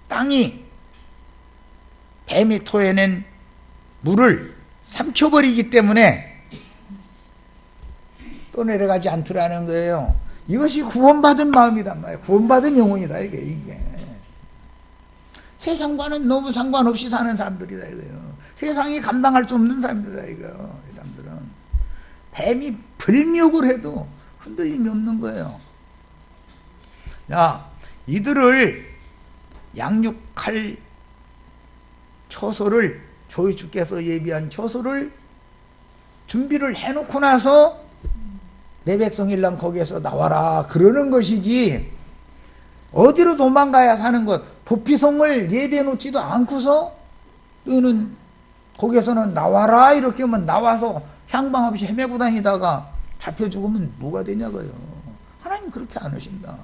땅이 뱀이 토해낸 물을 삼켜버리기 때문에 또 내려가지 않더라는 거예요. 이것이 구원받은 마음이단 말이에요. 구원받은 영혼이다 이게. 세상과는 너무 상관없이 사는 사람들이다 이거예요. 세상이 감당할 수 없는 사람들이다 이거예요. 이 사람들은 뱀이 불미혹을 해도 흔들림이 없는 거예요. 자, 이들을 양육할 처소를, 저희 주께서 예비한 처소를 준비를 해놓고 나서 내 백성일랑 거기에서 나와라 그러는 것이지, 어디로 도망가야 사는 것, 도피성을 예비해 놓지도 않고서 너는 거기에서는 나와라 이렇게 하면 나와서 향방 없이 헤매고 다니다가 잡혀 죽으면 뭐가 되냐고요. 하나님 그렇게 안 하신다.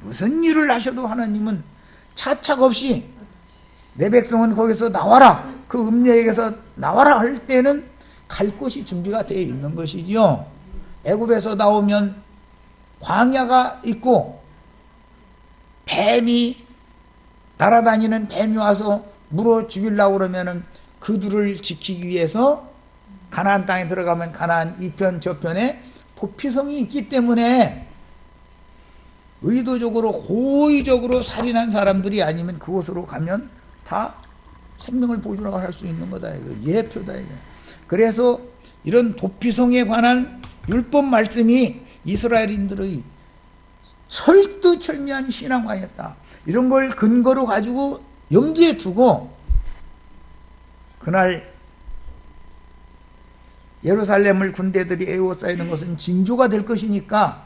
무슨 일을 하셔도 하나님은 차착 없이 내 백성은 거기서 나와라, 그 음녀에게서 나와라 할 때는 갈 곳이 준비가 되어 있는 것이지요. 애굽에서 나오면 광야가 있고 뱀이 날아다니는 뱀이 와서 물어 죽이려고 그러면은 그들을 지키기 위해서 가나안 땅에 들어가면 가나안 이편 저편에 도피성이 있기 때문에 의도적으로 고의적으로 살인한 사람들이 아니면 그곳으로 가면 다 생명을 보존하고 할 수 있는 거다 이거. 예표다 이거. 그래서 이런 도피성에 관한 율법 말씀이 이스라엘인들의 철두철미한 신앙관이었다. 이런 걸 근거로 가지고 염두에 두고 그날 예루살렘을 군대들이 에워싸이는 것은 징조가 될 것이니까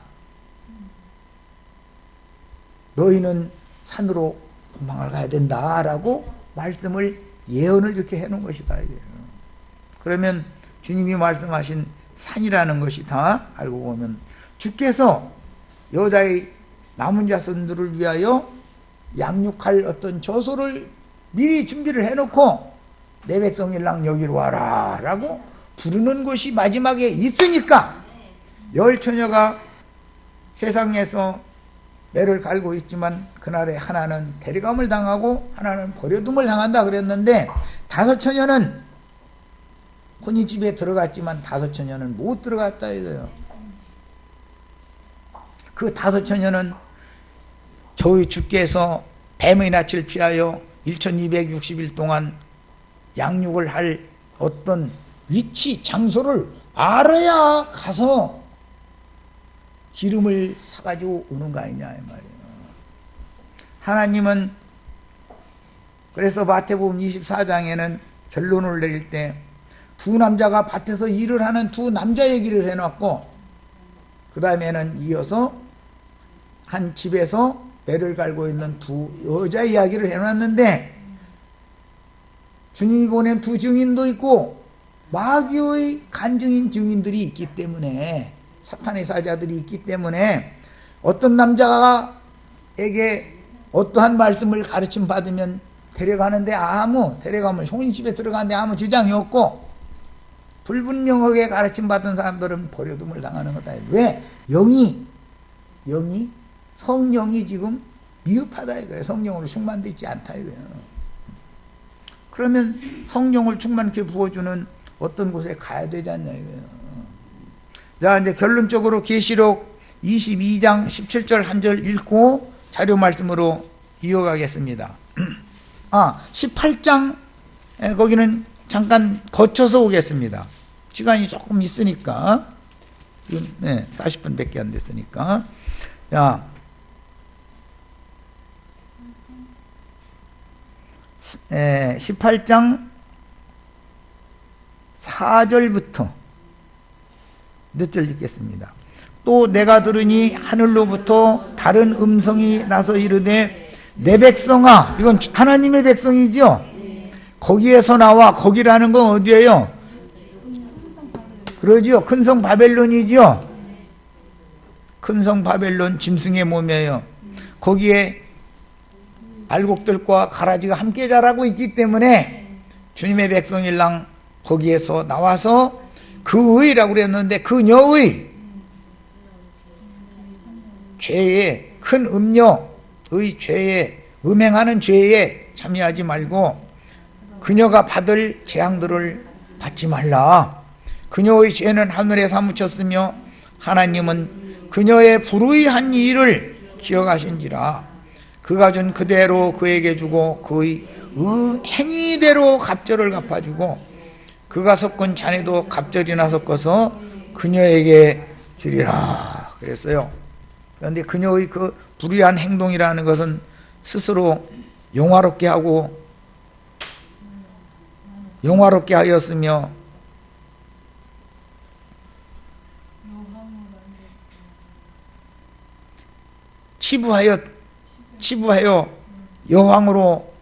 너희는 산으로 도망을 가야 된다라고 말씀을, 예언을 이렇게 해놓은 것이다. 그러면 주님이 말씀하신 산이라는 것이 다 알고 보면 주께서 여자의 남은 자손들을 위하여 양육할 어떤 저소를 미리 준비를 해놓고 내 백성일랑 여기로 와라 라고 부르는 것이 마지막에 있으니까 열 처녀가 세상에서 매를 갈고 있지만 그날에 하나는 데려감을 당하고 하나는 버려둠을 당한다 그랬는데, 다섯 처녀는 혼인집에 들어갔지만 다섯 처녀는 못 들어갔다 이거예요. 그 다섯 처녀는 저희 주께서 뱀의 낯을 피하여 1260일 동안 양육을 할 어떤 위치, 장소를 알아야 가서 기름을 사가지고 오는 거 아니냐 이 말이에요. 하나님은 그래서 마태복음 24장에는 결론을 내릴 때 두 남자가 밭에서 일을 하는 두 남자 얘기를 해놨고, 그 다음에는 이어서 한 집에서 매를 갈고 있는 두 여자 이야기를 해놨는데, 주님이 보낸 두 증인도 있고 마귀의 간증인 증인들이 있기 때문에, 사탄의 사자들이 있기 때문에 어떤 남자에게 어떠한 말씀을 가르침 받으면 데려가면 혼인집에 들어가는데 아무 지장이 없고, 불분명하게 가르침 받은 사람들은 버려둠을 당하는 거다. 왜? 영이 성령이 지금 미흡하다 이거예요. 성령으로 충만되어 있지 않다 이거예요. 그러면 성령을 충만케 부어주는 어떤 곳에 가야 되지 않냐 이거예요. 자, 이제 결론적으로 계시록 22장 17절 한 절 읽고 자료 말씀으로 이어가겠습니다. 18장 거기는 잠깐 거쳐서 오겠습니다. 시간이 조금 있으니까. 네, 40분밖에 안 됐으니까. 자, 18장 4절부터 몇 절 읽겠습니다. 또 내가 들으니 하늘로부터 다른 음성이 나서 이르되 내 백성아, 이건 하나님의 백성이죠. 거기에서 나와. 거기라는 건 어디예요? 그러지요. 큰 성 바벨론이죠. 큰 성 바벨론 짐승의 몸이에요. 거기에 알곡들과 가라지가 함께 자라고 있기 때문에 주님의 백성일랑 거기에서 나와서 그의라고 그랬는데 그녀의 죄에, 큰 음녀의 죄에, 음행하는 죄에 참여하지 말고 그녀가 받을 재앙들을 받지 말라. 그녀의 죄는 하늘에 사무쳤으며 하나님은 그녀의 불의한 일을 기억하신지라. 그가 준 그대로 그에게 주고 그의 행위대로 갑절을 갚아주고 그가 섞은 잔에도 갑절이나 섞어서 그녀에게 주리라 그랬어요. 그런데 그녀의 그 불의한 행동이라는 것은 스스로 영화롭게 하고 영화롭게 하였으며 치부하여 여왕으로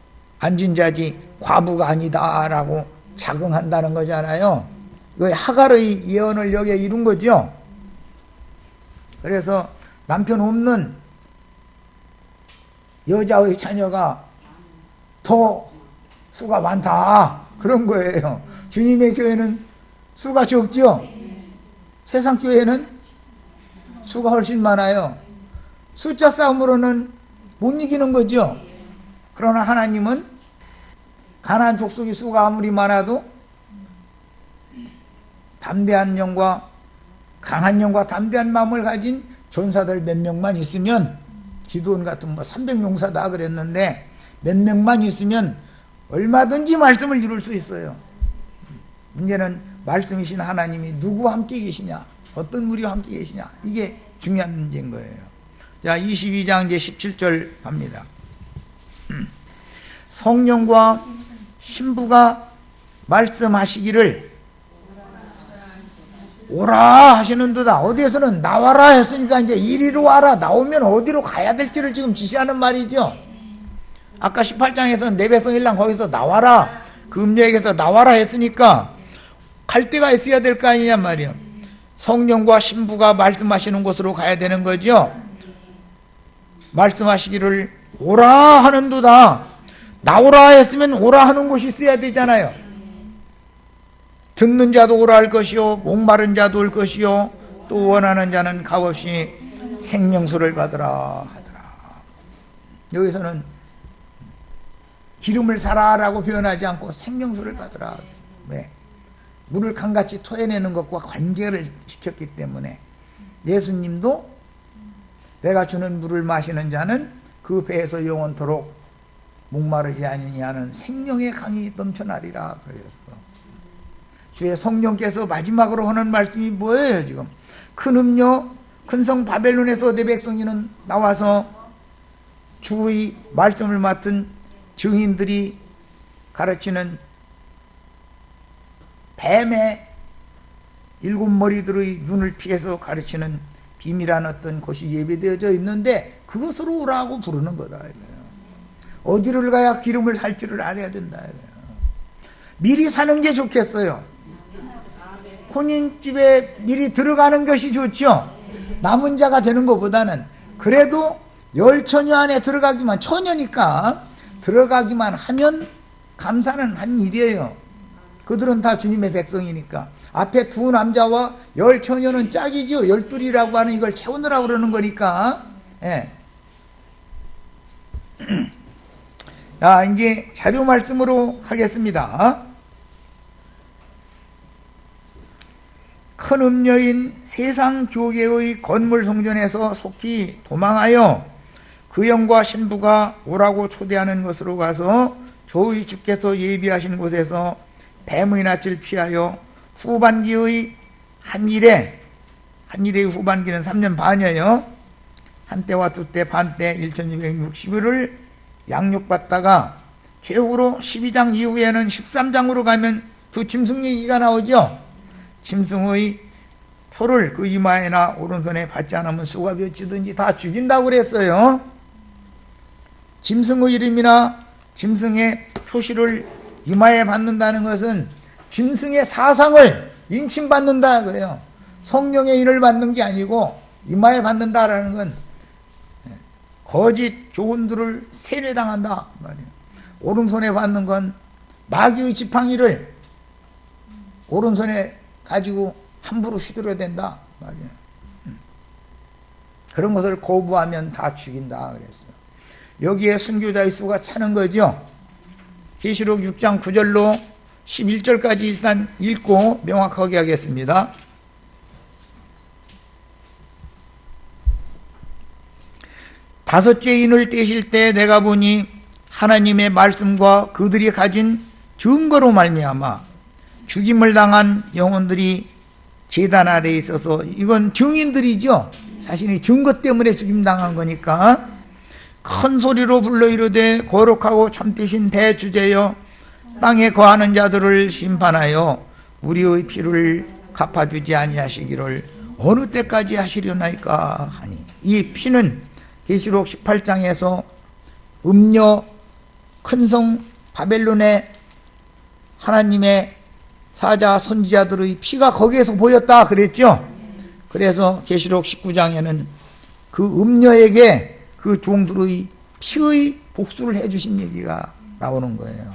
앉은 자지 과부가 아니다라고 자긍한다는 거잖아요. 이거 하갈의 예언을 여기에 이룬 거죠. 그래서 남편 없는 여자의 자녀가 더 수가 많다 그런 거예요. 주님의 교회는 수가 적죠. 세상 교회는 수가 훨씬 많아요. 숫자 싸움으로는 못 이기는 거죠. 그러나 하나님은 가나안 족속의 수가 아무리 많아도 담대한 영과 강한 영과 담대한 마음을 가진 전사들 몇 명만 있으면, 기드온 같은 300용사다 그랬는데 몇 명만 있으면 얼마든지 말씀을 이룰 수 있어요. 문제는 말씀이신 하나님이 누구와 함께 계시냐, 어떤 무리와 함께 계시냐, 이게 중요한 문제인 거예요. 자, 22장 이제 17절 갑니다. 성령과 신부가 말씀하시기를 오라 하시는도다. 어디에서는 나와라 했으니까 이제 이리로 와라, 나오면 어디로 가야 될지를 지금 지시하는 말이죠. 아까 18장에서는 내 백성 일랑 거기서 나와라, 그 음녀에게서 나와라 했으니까 갈 데가 있어야 될 거 아니냐 말이에요. 성령과 신부가 말씀하시는 곳으로 가야 되는 거죠. 말씀하시기를 오라 하는도다. 나오라 했으면 오라 하는 곳이 있어야 되잖아요. 듣는 자도 오라 할 것이요, 목마른 자도 올 것이요, 또 원하는 자는 값없이 생명수를 받으라 하더라. 여기서는 기름을 사라라고 표현하지 않고 생명수를 받으라. 왜? 물을 강같이 토해내는 것과 관계를 시켰기 때문에 예수님도 내가 주는 물을 마시는 자는 그 배에서 영원토록 목마르지 아니하는 생명의 강이 넘쳐나리라 그러셨어. 주의 성령께서 마지막으로 하는 말씀이 뭐예요? 지금 큰 음녀, 큰 성 바벨론에서 내 백성이는 나와서 주의 말씀을 맡은 증인들이 가르치는 뱀의 7머리들의 눈을 피해서 가르치는 비밀한 어떤 곳이 예배되어져 있는데 그것으로 오라고 부르는 거다 이거예요. 어디를 가야 기름을 살지를 알아야 된다 이거예요. 미리 사는 게 좋겠어요. 혼인집에 미리 들어가는 것이 좋죠. 남은 자가 되는 것보다는. 그래도 열처녀 안에 들어가기만, 처녀니까 들어가기만 하면 감사는 한 일이에요. 그들은 다 주님의 백성이니까. 앞에 두 남자와 10처녀는 짝이죠. 12이라고 하는 이걸 채우느라고 그러는 거니까. 예. 자, 이제 자료 말씀으로 하겠습니다. 큰 음녀인 세상 교계의 건물 성전에서 속히 도망하여 그 영과 신부가 오라고 초대하는 것으로 가서 저희 주께서 예비하신 곳에서 뱀의 낯을 피하여 후반기의 한 한일의 후반기는 3년 반이에요. 한때와 두때 반때 1260일을 양육받다가 최후로 12장 이후에는 13장으로 가면 두 짐승 얘기가 나오죠. 짐승의 표를 그 이마에나 오른손에 받지 않으면 수가 몇지든지 다 죽인다고 그랬어요. 짐승의 이름이나 짐승의 표시를 이마에 받는다는 것은 짐승의 사상을 인침받는다 그래요. 성령의 인을 받는 게 아니고 이마에 받는다라는 건 거짓 교훈들을 세뇌당한다 말이에요. 오른손에 받는 건 마귀의 지팡이를 오른손에 가지고 함부로 휘두르야 된다 말이에요. 그런 것을 거부하면 다 죽인다 그랬어요. 여기에 순교자의 수가 차는 거죠. 계시록 6장 9절로 11절까지 일단 읽고 명확하게 하겠습니다. 다섯째 인을 떼실 때 내가 보니 하나님의 말씀과 그들이 가진 증거로 말미암아 죽임을 당한 영혼들이 제단 아래에 있어서, 이건 증인들이죠. 자신의 증거 때문에 죽임당한 거니까 큰 소리로 불러 이르되 거룩하고 참되신 대주제여 땅에 거하는 자들을 심판하여 우리의 피를 갚아주지 아니하시기를 어느 때까지 하시려나이까 하니, 이 피는 계시록 18장에서 음녀 큰 성 바벨론의 하나님의 사자 선지자들의 피가 거기에서 보였다 그랬죠. 그래서 계시록 19장에는 그 음녀에게 그 종들의 피의 복수를 해주신 얘기가 나오는 거예요.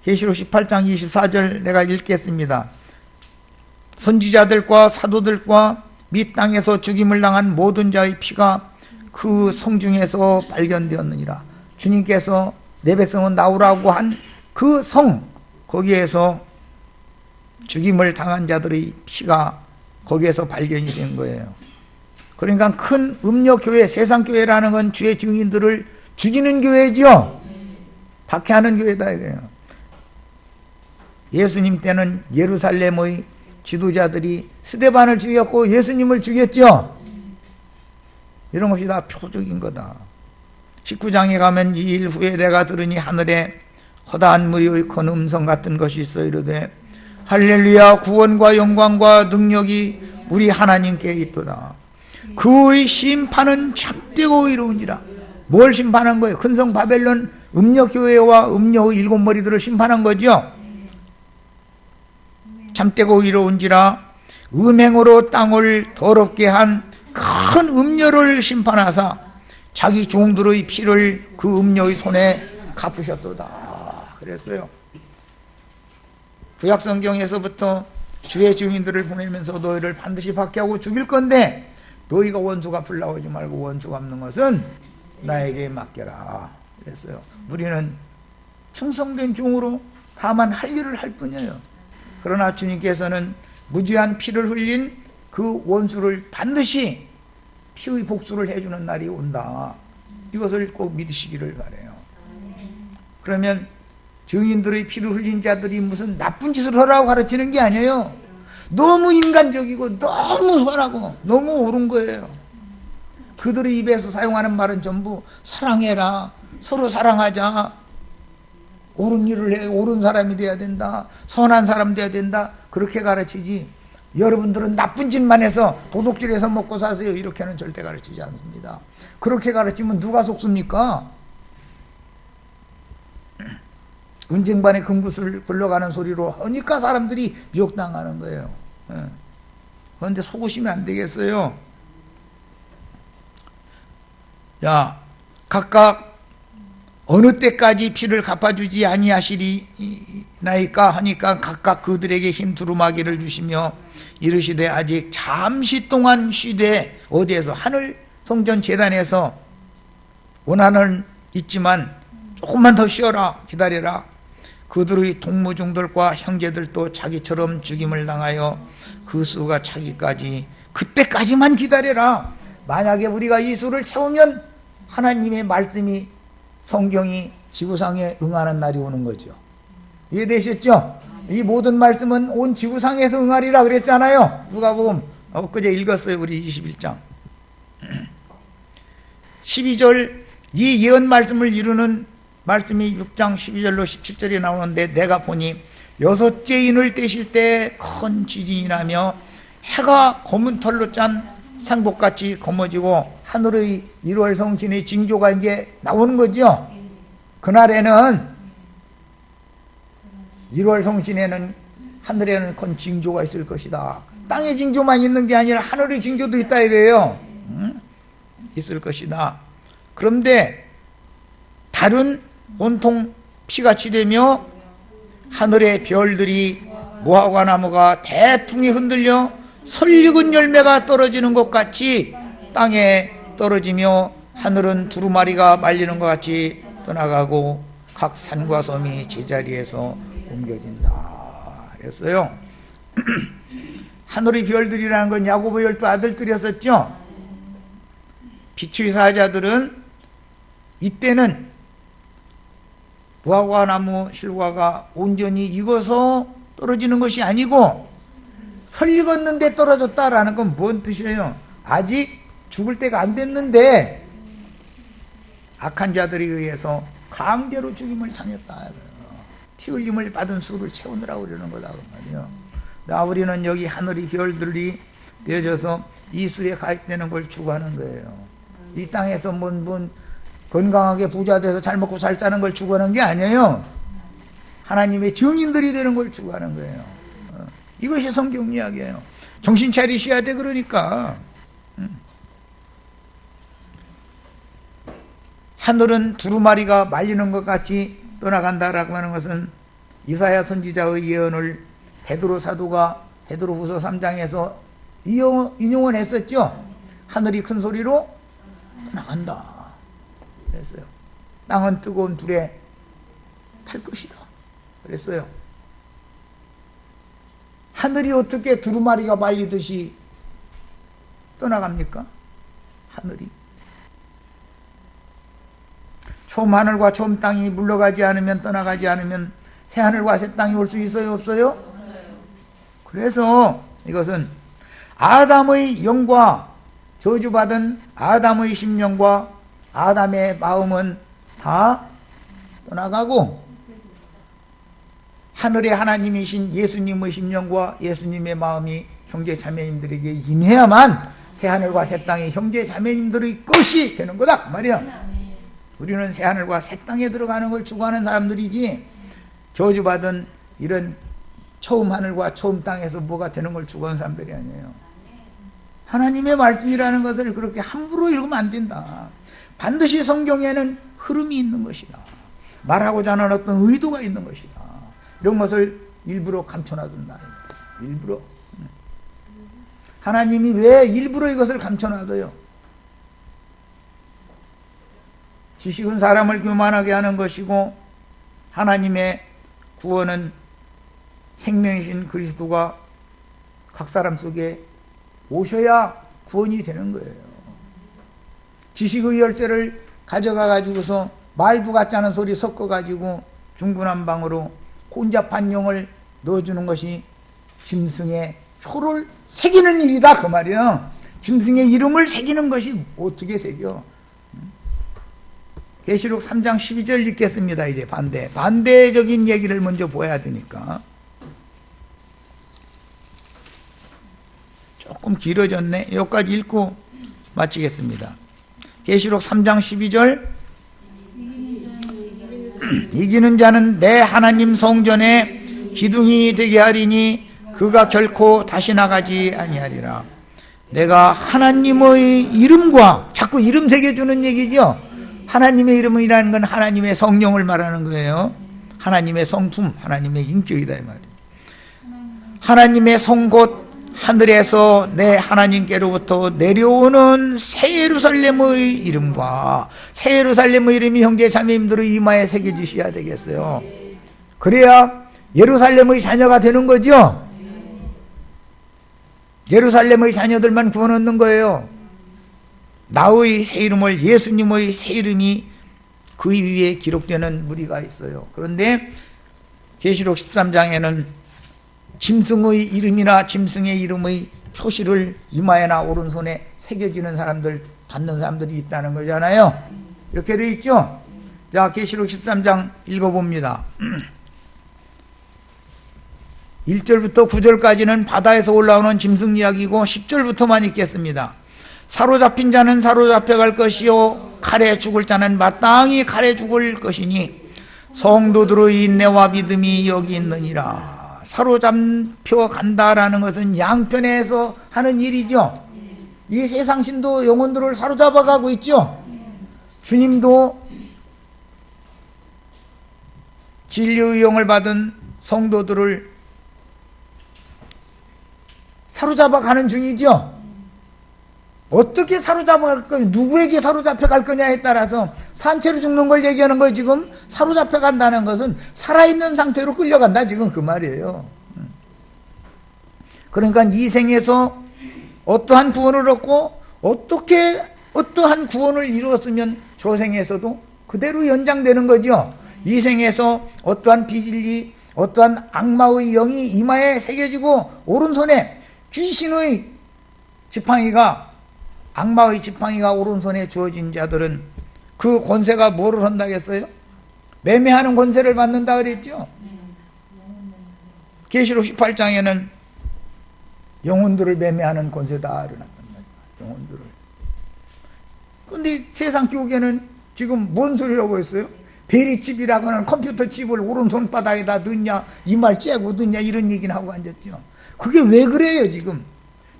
계시록 18장 24절 내가 읽겠습니다. 선지자들과 사도들과 및 땅에서 죽임을 당한 모든 자의 피가 그 성중에서 발견되었느니라. 주님께서 내 백성은 나오라고 한 그 성, 거기에서 죽임을 당한 자들의 피가 거기에서 발견이 된 거예요. 그러니까 큰 음력교회, 세상교회라는 건 주의 증인들을 죽이는 교회죠. 박해하는 교회다 이거예요. 예수님 때는 예루살렘의 지도자들이 스데반을 죽였고 예수님을 죽였죠. 이런 것이 다 표적인 거다. 19장에 가면 이 일 후에 내가 들으니 하늘에 허다한 무리의 큰 음성 같은 것이 있어 이르되 할렐루야, 구원과 영광과 능력이 우리 하나님께 있도다. 그의 심판은 참되고 이로운지라. 뭘 심판한 거예요? 큰 성 바벨론 음녀교회와 음녀의 일곱 머리들을 심판한 거죠. 참되고 이로운지라. 음행으로 땅을 더럽게 한 큰 음녀를 심판하사 자기 종들의 피를 그 음녀의 손에 갚으셨도다 그랬어요. 구약성경에서부터 주의 증인들을 보내면서 너희를 반드시 박해하고 죽일 건데 너희가 원수 갚으려고 하지 말고 원수 갚는 것은 나에게 맡겨라 그랬어요. 우리는 충성된 종으로 다만 할 일을 할 뿐이에요. 그러나 주님께서는 무지한 피를 흘린 그 원수를 반드시 피의 복수를 해주는 날이 온다. 이것을 꼭 믿으시기를 바라요. 그러면 증인들의 피를 흘린 자들이 무슨 나쁜 짓을 하라고 가르치는 게 아니에요. 너무 인간적이고 너무 선하고 너무 옳은 거예요. 그들의 입에서 사용하는 말은 전부 사랑해라, 서로 사랑하자, 옳은 일을 해, 옳은 사람이 돼야 된다, 선한 사람 돼야 된다, 그렇게 가르치지 여러분들은 나쁜 짓만 해서 도둑질해서 먹고 사세요 이렇게는 절대 가르치지 않습니다. 그렇게 가르치면 누가 속습니까? 은쟁반에 금굿을 굴러가는 소리로 하니까 사람들이 미혹당하는 거예요. 그런데 속으시면 안 되겠어요. 야, 각각 어느 때까지 피를 갚아주지 아니하시리나이까 하니까 각각 그들에게 흰 두루마기를 주시며 이르시되 아직 잠시 동안 쉬되, 어디에서? 하늘 성전 제단에서 원한은 있지만 조금만 더 쉬어라, 기다려라. 그들의 동무종들과 형제들도 자기처럼 죽임을 당하여 그 수가 차기까지, 그때까지만 기다려라. 만약에 우리가 이 수를 채우면 하나님의 말씀이, 성경이 지구상에 응하는 날이 오는 거죠. 이해되셨죠? 이 모든 말씀은 온 지구상에서 응하리라 그랬잖아요. 누가복음 엊그제 읽었어요. 우리 21장 12절 이 예언 말씀을 이루는 말씀이 6장 12절로 17절에 나오는데 내가 보니 여섯째 인을 떼실 때 큰 지진이 나며 해가 검은 털로 짠 상복같이 검어지고 하늘의 1월 성신의 징조가 이제 나오는 거죠. 그날에는 1월 성신에는 하늘에는 큰 징조가 있을 것이다. 땅의 징조만 있는 게 아니라 하늘의 징조도 있다 이거예요. 있을 것이다. 그런데 달은 온통 피같이 되며 하늘의 별들이 무화과 나무가 대풍이 흔들려 설익은 열매가 떨어지는 것 같이 땅에 떨어지며 하늘은 두루마리가 말리는 것 같이 떠나가고 각 산과 섬이 제자리에서 옮겨진다 그랬어요. 하늘의 별들이라는 건 야고보 12 아들들이었었죠. 빛의 사자들은 이때는 무화과 나무 실과가 온전히 익어서 떨어지는 것이 아니고 설익었는데 떨어졌다라는 건 뭔 뜻이에요? 아직 죽을 때가 안 됐는데 악한 자들에 의해서 강제로 죽임을 당했다. 피 흘림을 받은 수를 채우느라고 그러는 거다 그 말이에요. 우리는 여기 하늘의 별들이 되어져서 이 수에 가입되는 걸 추구하는 거예요. 이 땅에서 뭔 건강하게 부자 돼서 잘 먹고 잘 사는 걸 추구하는 게 아니에요. 하나님의 증인들이 되는 걸 추구하는 거예요. 이것이 성경 이야기예요. 정신 차리셔야 돼. 그러니까 하늘은 두루마리가 말리는 것 같이 떠나간다라고 하는 것은 이사야 선지자의 예언을 베드로 사도가 베드로후서 3장에서 인용을 했었죠. 하늘이 큰 소리로 떠나간다 그랬어요. 땅은 뜨거운 불에 탈 것이다 그랬어요. 하늘이 어떻게 두루마리가 말리듯이 떠나갑니까? 하늘이 처음 하늘과 처음 땅이 물러가지 않으면 떠나가지 않으면 새 하늘과 새 땅이 올 수 있어요? 없어요? 그래서 이것은 아담의 영과 저주받은 아담의 심령과 아담의 마음은 다 떠나가고 하늘의 하나님이신 예수님의 심령과 예수님의 마음이 형제 자매님들에게 임해야만 새 하늘과 새 땅이 형제 자매님들의 것이 되는 거다 그 말이야. 우리는 새 하늘과 새 땅에 들어가는 걸 추구하는 사람들이지 저주받은 이런 처음 하늘과 처음 땅에서 뭐가 되는 걸 추구하는 사람들이 아니에요. 하나님의 말씀이라는 것을 그렇게 함부로 읽으면 안 된다. 반드시 성경에는 흐름이 있는 것이다. 말하고자 하는 어떤 의도가 있는 것이다. 이런 것을 일부러 감춰놔둔다. 일부러. 하나님이 왜 일부러 이것을 감춰놔둬요? 지식은 사람을 교만하게 하는 것이고 하나님의 구원은 생명이신 그리스도가 각 사람 속에 오셔야 구원이 되는 거예요. 지식의 열쇠를 가져가 가지고서 말도 같지 않은 소리 섞어 가지고 중구난방으로 혼잡한 용을 넣어주는 것이 짐승의 표를 새기는 일이다 그 말이에요. 짐승의 이름을 새기는 것이 어떻게 새겨? 계시록 3장 12절 읽겠습니다. 이제 반대적인 얘기를 먼저 보여야 되니까. 조금 길어졌네. 여기까지 읽고 마치겠습니다. 계시록 3장 12절 이기는 자는 내 하나님 성전에 기둥이 되게 하리니 그가 결코 다시 나가지 아니하리라. 내가 하나님의 이름과 자꾸 이름 새겨주는 얘기죠. 하나님의 이름이라는 건 하나님의 성령을 말하는 거예요. 하나님의 성품, 하나님의 인격이다 이 말이에요. 하나님의 성 곧 하늘에서 내 하나님께로부터 내려오는 새 예루살렘의 이름과 새 예루살렘의 이름이 형제 자매님들의 이마에 새겨주셔야 되겠어요. 그래야 예루살렘의 자녀가 되는 거죠. 예루살렘의 자녀들만 구원 얻는 거예요. 나의 새 이름을 예수님의 새 이름이 그 위에 기록되는 무리가 있어요. 그런데 계시록 13장에는 짐승의 이름이나 짐승의 이름의 표시를 이마에나 오른손에 새겨지는 사람들, 받는 사람들이 있다는 거잖아요. 이렇게 돼 있죠. 자, 계시록 13장 읽어봅니다. 1절부터 9절까지는 바다에서 올라오는 짐승 이야기고 10절부터만 읽겠습니다. 사로잡힌 자는 사로잡혀갈 것이요 칼에 죽을 자는 마땅히 칼에 죽을 것이니 성도들의 인내와 믿음이 여기 있느니라. 사로잡혀 간다라는 것은 양편에서 하는 일이죠. 이 세상 신도 영혼들을 사로잡아 가고 있죠. 주님도 진리의 영을 받은 성도들을 사로잡아 가는 중이죠. 어떻게 사로잡아 갈 거냐, 누구에게 사로잡혀 갈 거냐에 따라서 산채로 죽는 걸 얘기하는 거예요. 지금 사로잡혀 간다는 것은 살아있는 상태로 끌려간다, 지금 그 말이에요. 그러니까 이 생에서 어떠한 구원을 얻고 어떠한 구원을 이루었으면 저 생에서도 그대로 연장되는 거죠. 이 생에서 어떠한 비진리, 어떠한 악마의 영이 이마에 새겨지고 오른손에 귀신의 지팡이가, 악마의 지팡이가 오른손에 주어진 자들은 그 권세가 뭐를 한다겠어요? 매매하는 권세를 받는다 그랬죠. 계시록 18장에는 영혼들을 매매하는 권세다 일어났단 말이에요. 영혼들을. 그런데 세상 교계는 지금 뭔 소리라고 했어요? 베리칩이라고 하는 컴퓨터 칩을 오른손바닥에다 넣냐, 이말 째고 넣냐, 이런 얘기는 하고 앉았죠. 그게 왜 그래요? 지금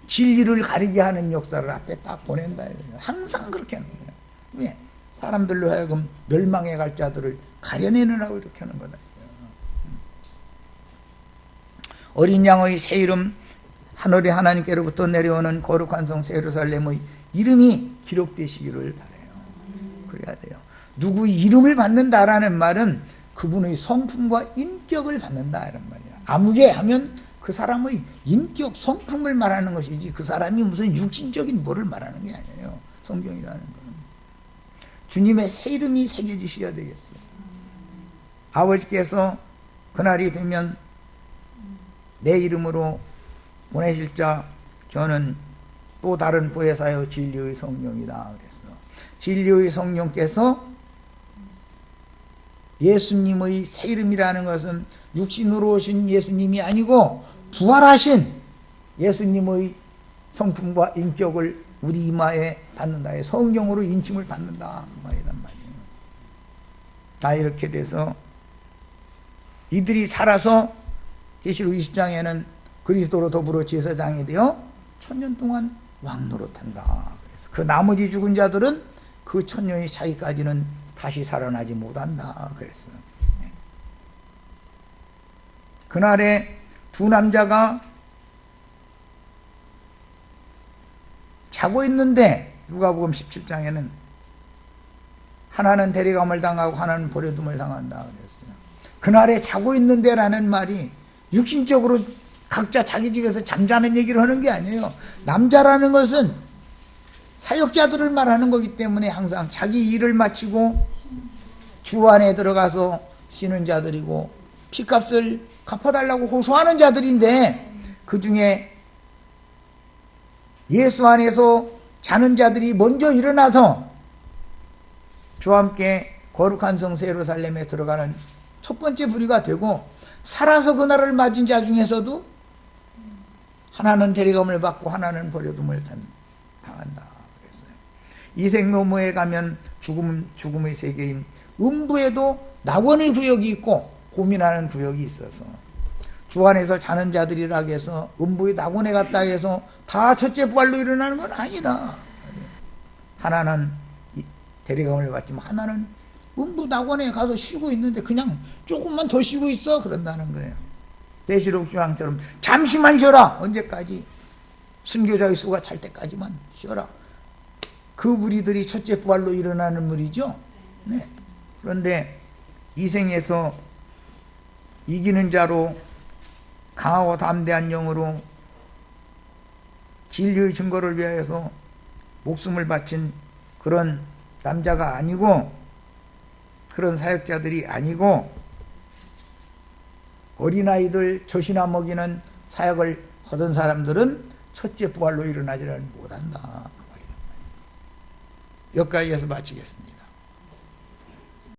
진리를 가리게 하는 역사를 앞에 딱 보낸다. 항상 그렇게 하는 거예요. 왜? 사람들로 하여금 멸망해 갈 자들을 가려내느라고 이렇게 하는 거다. 어린 양의 새 이름, 하늘의 하나님께로부터 내려오는 거룩한 성 예루살렘의 이름이 기록되시기를 바라요. 그래야 돼요. 누구 이름을 받는다라는 말은 그분의 성품과 인격을 받는다 이런 말이에요. 아무개 하면 그 사람의 인격, 성품을 말하는 것이지 그 사람이 무슨 육신적인 뭐를 말하는 게 아니에요. 성경이라는 거는. 주님의 새 이름이 새겨지셔야 되겠어요. 아버지께서 그날이 되면 내 이름으로 보내실 자 저는 또 다른 보혜사요 진리의 성령이다 그랬어. 진리의 성령께서 예수님의 새 이름이라는 것은 육신으로 오신 예수님이 아니고 부활하신 예수님의 성품과 인격을 우리 이마에 받는다. 성령으로 인침을 받는다 그 말이란 말이에요. 다 이렇게 돼서 이들이 살아서 계시록 20장에는 그리스도로 더불어 제사장이 되어 1000년 동안 왕노릇한다. 그래서 그 나머지 죽은 자들은 그 1000년이 차기까지는 다시 살아나지 못한다 그랬어요. 그날에 두 남자가 자고 있는데 누가복음 17장에는 하나는 데려감을 당하고 하나는 버려둠을 당한다 그랬어요. 그날에 자고 있는데 라는 말이 육신적으로 각자 자기 집에서 잠자는 얘기를 하는 게 아니에요. 남자라는 것은 사역자들을 말하는 거기 때문에 항상 자기 일을 마치고 주 안에 들어가서 쉬는 자들이고 피값을 갚아달라고 호소하는 자들인데 그 중에 예수 안에서 자는 자들이 먼저 일어나서 주와 함께 거룩한 성 예루살렘에 들어가는 첫 번째 부류가 되고 살아서 그날을 맞은 자 중에서도 하나는 데려감을 받고 하나는 버려둠을 당한다 그랬어요. 이생 너머에 가면 죽음의 세계인 음부에도 낙원의 구역이 있고 고민하는 구역이 있어서 주 안에서 자는 자들이라 해서 음부의 낙원에 갔다 해서 다 첫째 부활로 일어나는 건 아니다. 하나는 데려감을 받지만 하나는 음부 낙원에 가서 쉬고 있는데 그냥 조금만 더 쉬고 있어 그런다는 거예요. 계시록 주왕처럼 잠시만 쉬어라. 언제까지? 순교자의 수가 찰 때까지만 쉬어라. 그 무리들이 첫째 부활로 일어나는 무리죠. 네. 그런데 이 생에서 이기는 자로 강하고 담대한 영으로 진리의 증거를 위하여서 목숨을 바친 그런 남자가 아니고 그런 사역자들이 아니고 어린아이들 젖이나 먹이는 사역을 하던 사람들은 첫째 부활로 일어나지를 못한다. 그 말이에요. 여기까지 해서 마치겠습니다.